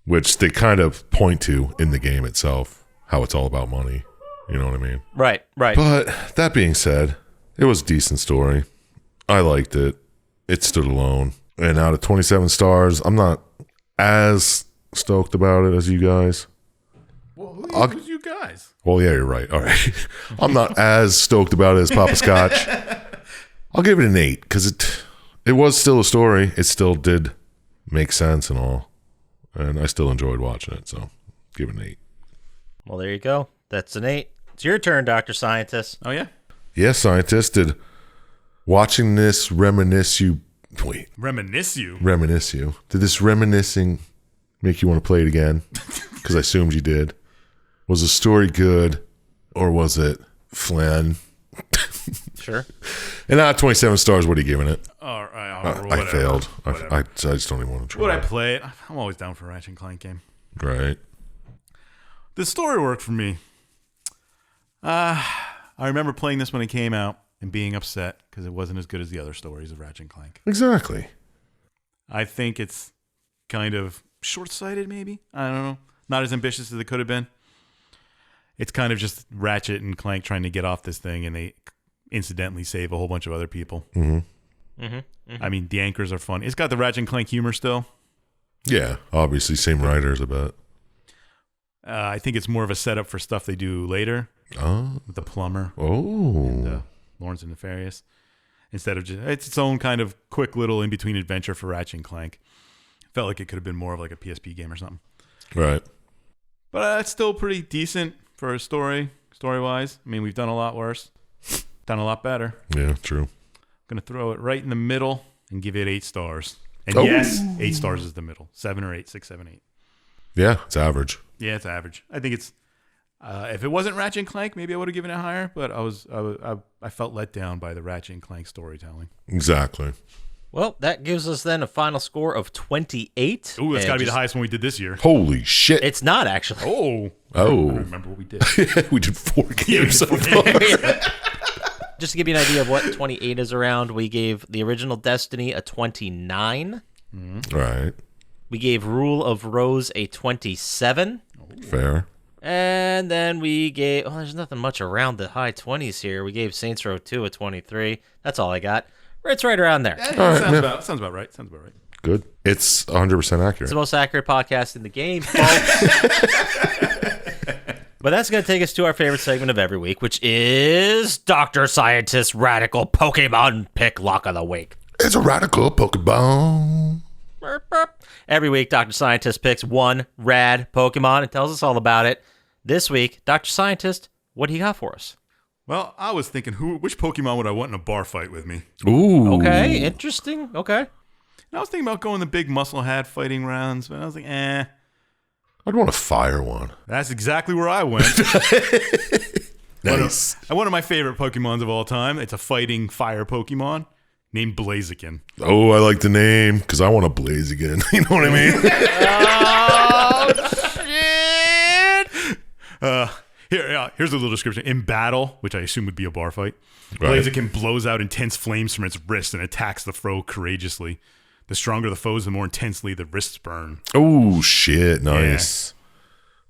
Which they kind of point to in the game itself, how it's all about money. You know what I mean? Right. But that being said, it was a decent story. I liked it. It stood alone. And out of 27 stars, I'm not as stoked about it as you guys. Well, who's you guys? Well, yeah, you're right. All right. I'm not as stoked about it as Poppascotch. I'll give it an 8 because it was still a story. It still did make sense and all. And I still enjoyed watching it. So give it an 8. Well, there you go. That's an 8. It's your turn, Dr. Syintist. Oh, yeah? Yes, Syintist. Did watching this reminisce you? Reminisce you? Reminisce you. Did this reminiscing make you want to play it again? Because I assumed you did. Was the story good, or was it flan? Sure. And out of 27 stars, what are you giving it? All right, I failed. I just don't even want to try. Would I play it? I'm always down for a Ratchet and Clank game. Right. The story worked for me. I remember playing this when it came out and being upset because it wasn't as good as the other stories of Ratchet and Clank. Exactly. I think it's kind of short-sighted, maybe. I don't know. Not as ambitious as it could have been. It's kind of just Ratchet and Clank trying to get off this thing, and they incidentally save a whole bunch of other people. I mean, the anchors are fun. It's got the Ratchet and Clank humor still. Yeah, obviously, same writers, I bet. I think it's more of a setup for stuff they do later. Oh. With the plumber. Oh. And Lawrence and Nefarious. Instead of just, it's its own kind of quick little in-between adventure for Ratchet and Clank. Felt like it could have been more of like a PSP game or something. Right. But it's still pretty decent for a story-wise. I mean, we've done a lot worse. Done a lot better. Yeah, true. I'm going to throw it right in the middle and give it 8 stars. And Oh. yes, 8 stars is the middle. 7 or 8, 6, 7, 8. Yeah, it's average. Yeah, it's average. I think it's If it wasn't Ratchet and Clank, maybe I would have given it higher. But I felt let down by the Ratchet and Clank storytelling. Exactly. Well, that gives us then a final score of 28. Ooh, that's got to be the highest one we did this year. Holy shit. It's not, actually. Oh. I Oh. don't remember what we did. We did 4 games so far. Just to give you an idea of what 28 is around, we gave the original Destiny a 29. Right. We gave Rule of Rose a 27. Fair. And then we gave... Oh, there's nothing much around the high 20s here. We gave Saints Row 2 a 23. That's all I got. It's right around there. Sounds about right. Good. It's 100% It's accurate. the most accurate podcast in the game, folks. But that's going to take us to our favorite segment of every week, which is Dr. Syintist Radical Pokemon Pick Lock of the Week. It's a radical Pokeball. Burp, burp. Every week, Dr. Syintist picks one rad Pokemon and tells us all about it. This week, Dr. Syintist, what do you got for us? Well, I was thinking, which Pokemon would I want in a bar fight with me? Ooh. Okay, interesting. Okay. And I was thinking about going the big muscle hat fighting rounds, but I was like, I'd want a fire one. That's exactly where I went. Nice. One of my favorite Pokemons of all time. It's a fighting fire Pokemon named Blaziken. Oh, I like the name because I want to blaze again. You know what I mean? Oh, shit! Here's a little description. In battle, which I assume would be a bar fight, Right. Blaziken blows out intense flames from its wrist and attacks the foe courageously. The stronger the foes, the more intensely the wrists burn. Oh, shit. Nice.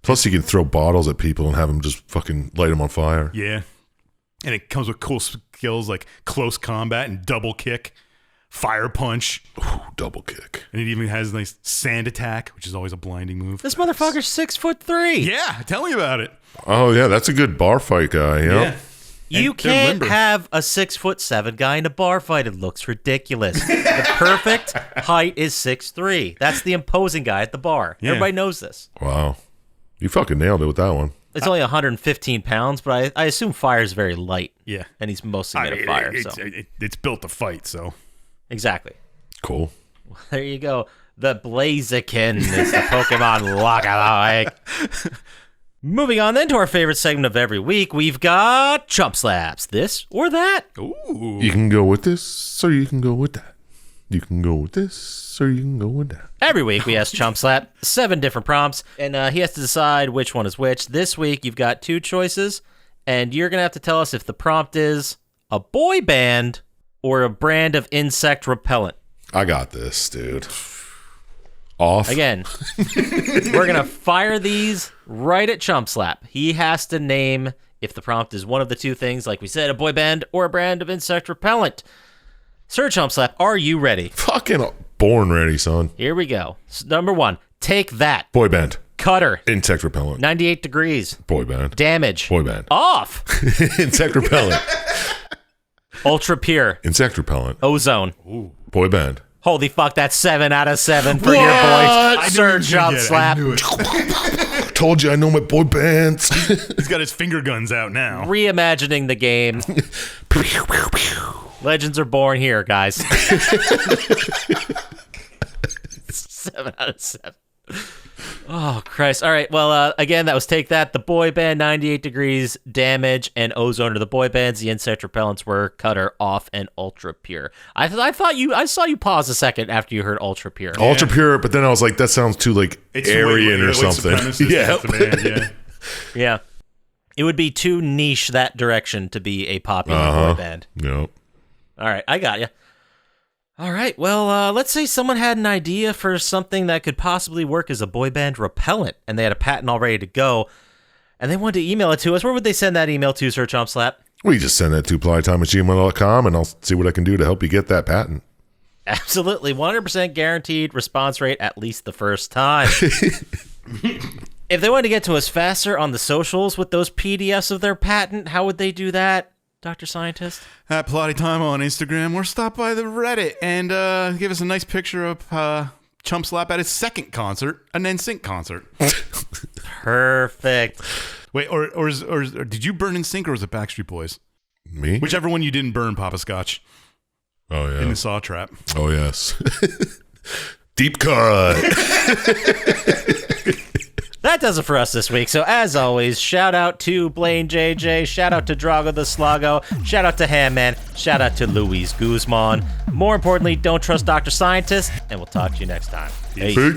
Plus, you can throw bottles at people and have them just fucking light them on fire. Yeah. And it comes with cool skills like close combat and double kick, fire punch. Ooh, double kick. And it even has nice sand attack, which is always a blinding move. This motherfucker's 6'3". Yeah, tell me about it. Oh, yeah. That's a good bar fight guy. Yep. Yeah. You And they're can't limber. have a 6'7" guy in a bar fight. It looks ridiculous. The perfect height is 6'3". That's the imposing guy at the bar. Yeah. Everybody knows this. Wow. You fucking nailed it with that one. It's only 115 pounds, but I assume fire is very light. Yeah. And he's mostly made I of mean, fire. it's built to fight, so. Exactly. Cool. There you go. The Blaziken is the Pokemon lock of the week. Moving on then to our favorite segment of every week, we've got Chump Slaps. This or that. Ooh. You can go with this, or you can go with that. You can go with this, or you can go with that. Every week we ask Chump Slap 7 different prompts, and he has to decide which one is which. This week you've got 2 choices, and you're going to have to tell us if the prompt is a boy band or a brand of insect repellent. I got this, dude. Off. Again, we're going to fire these right at Chump Slap. He has to name if the prompt is one of the 2 things, like we said, a boy band or a brand of insect repellent. Sir Chump Slap, are you ready? Fucking born ready, son. Here we go. Number 1, Take That. Boy band. Cutter. Insect repellent. 98 degrees. Boy band. Damage. Boy band. Off. Insect repellent. Ultra Pure. Insect repellent. Ozone. Boy band. Holy fuck, that's 7 out of 7 for your What? boy, Sir Chump Slap. Told you I know my boy bands. He's got his finger guns out now. Reimagining the game. Legends are born here, guys. 7 out of 7. Oh, Christ. All right. Well, again, that was Take That, the boy band, 98 degrees, Damage, and Ozone are the boy bands. The insect repellents were Cutter, Off, and Ultra Pure. I saw you pause a second after you heard Ultra Pure. Ultra pure, but then I was like, that sounds too like It's Aryan or white something. supremacist, Yeah. that's the band, yeah. Yeah. It would be too niche that direction to be a popular boy band. Yep. All right, I got you. All right, well, let's say someone had an idea for something that could possibly work as a boy band repellent, and they had a patent all ready to go, and they wanted to email it to us. Where would they send that email to, Sir Chomp Slap? We just send that to plottytime@gmail.com, and I'll see what I can do to help you get that patent. Absolutely, 100% guaranteed response rate at least the first time. If they wanted to get to us faster on the socials with those PDFs of their patent, how would they do that, Dr. Syintist? At Plottytime on Instagram, or stop by the Reddit and give us a nice picture of Chump Slap at his second concert, an NSYNC concert. Perfect. Wait, or did you burn NSYNC or was it Backstreet Boys? Me? Whichever one you didn't burn, Poppascotch, Oh, yeah. in the Saw Trap. Oh, yes. Deep cut. That does it for us this week. So as always, shout out to Blaine JJ, shout out to Drago the Slago, shout out to Hamman, shout out to Luis Guzman. More importantly, don't trust Dr. Syintist, and we'll talk to you next time. Peace. Big.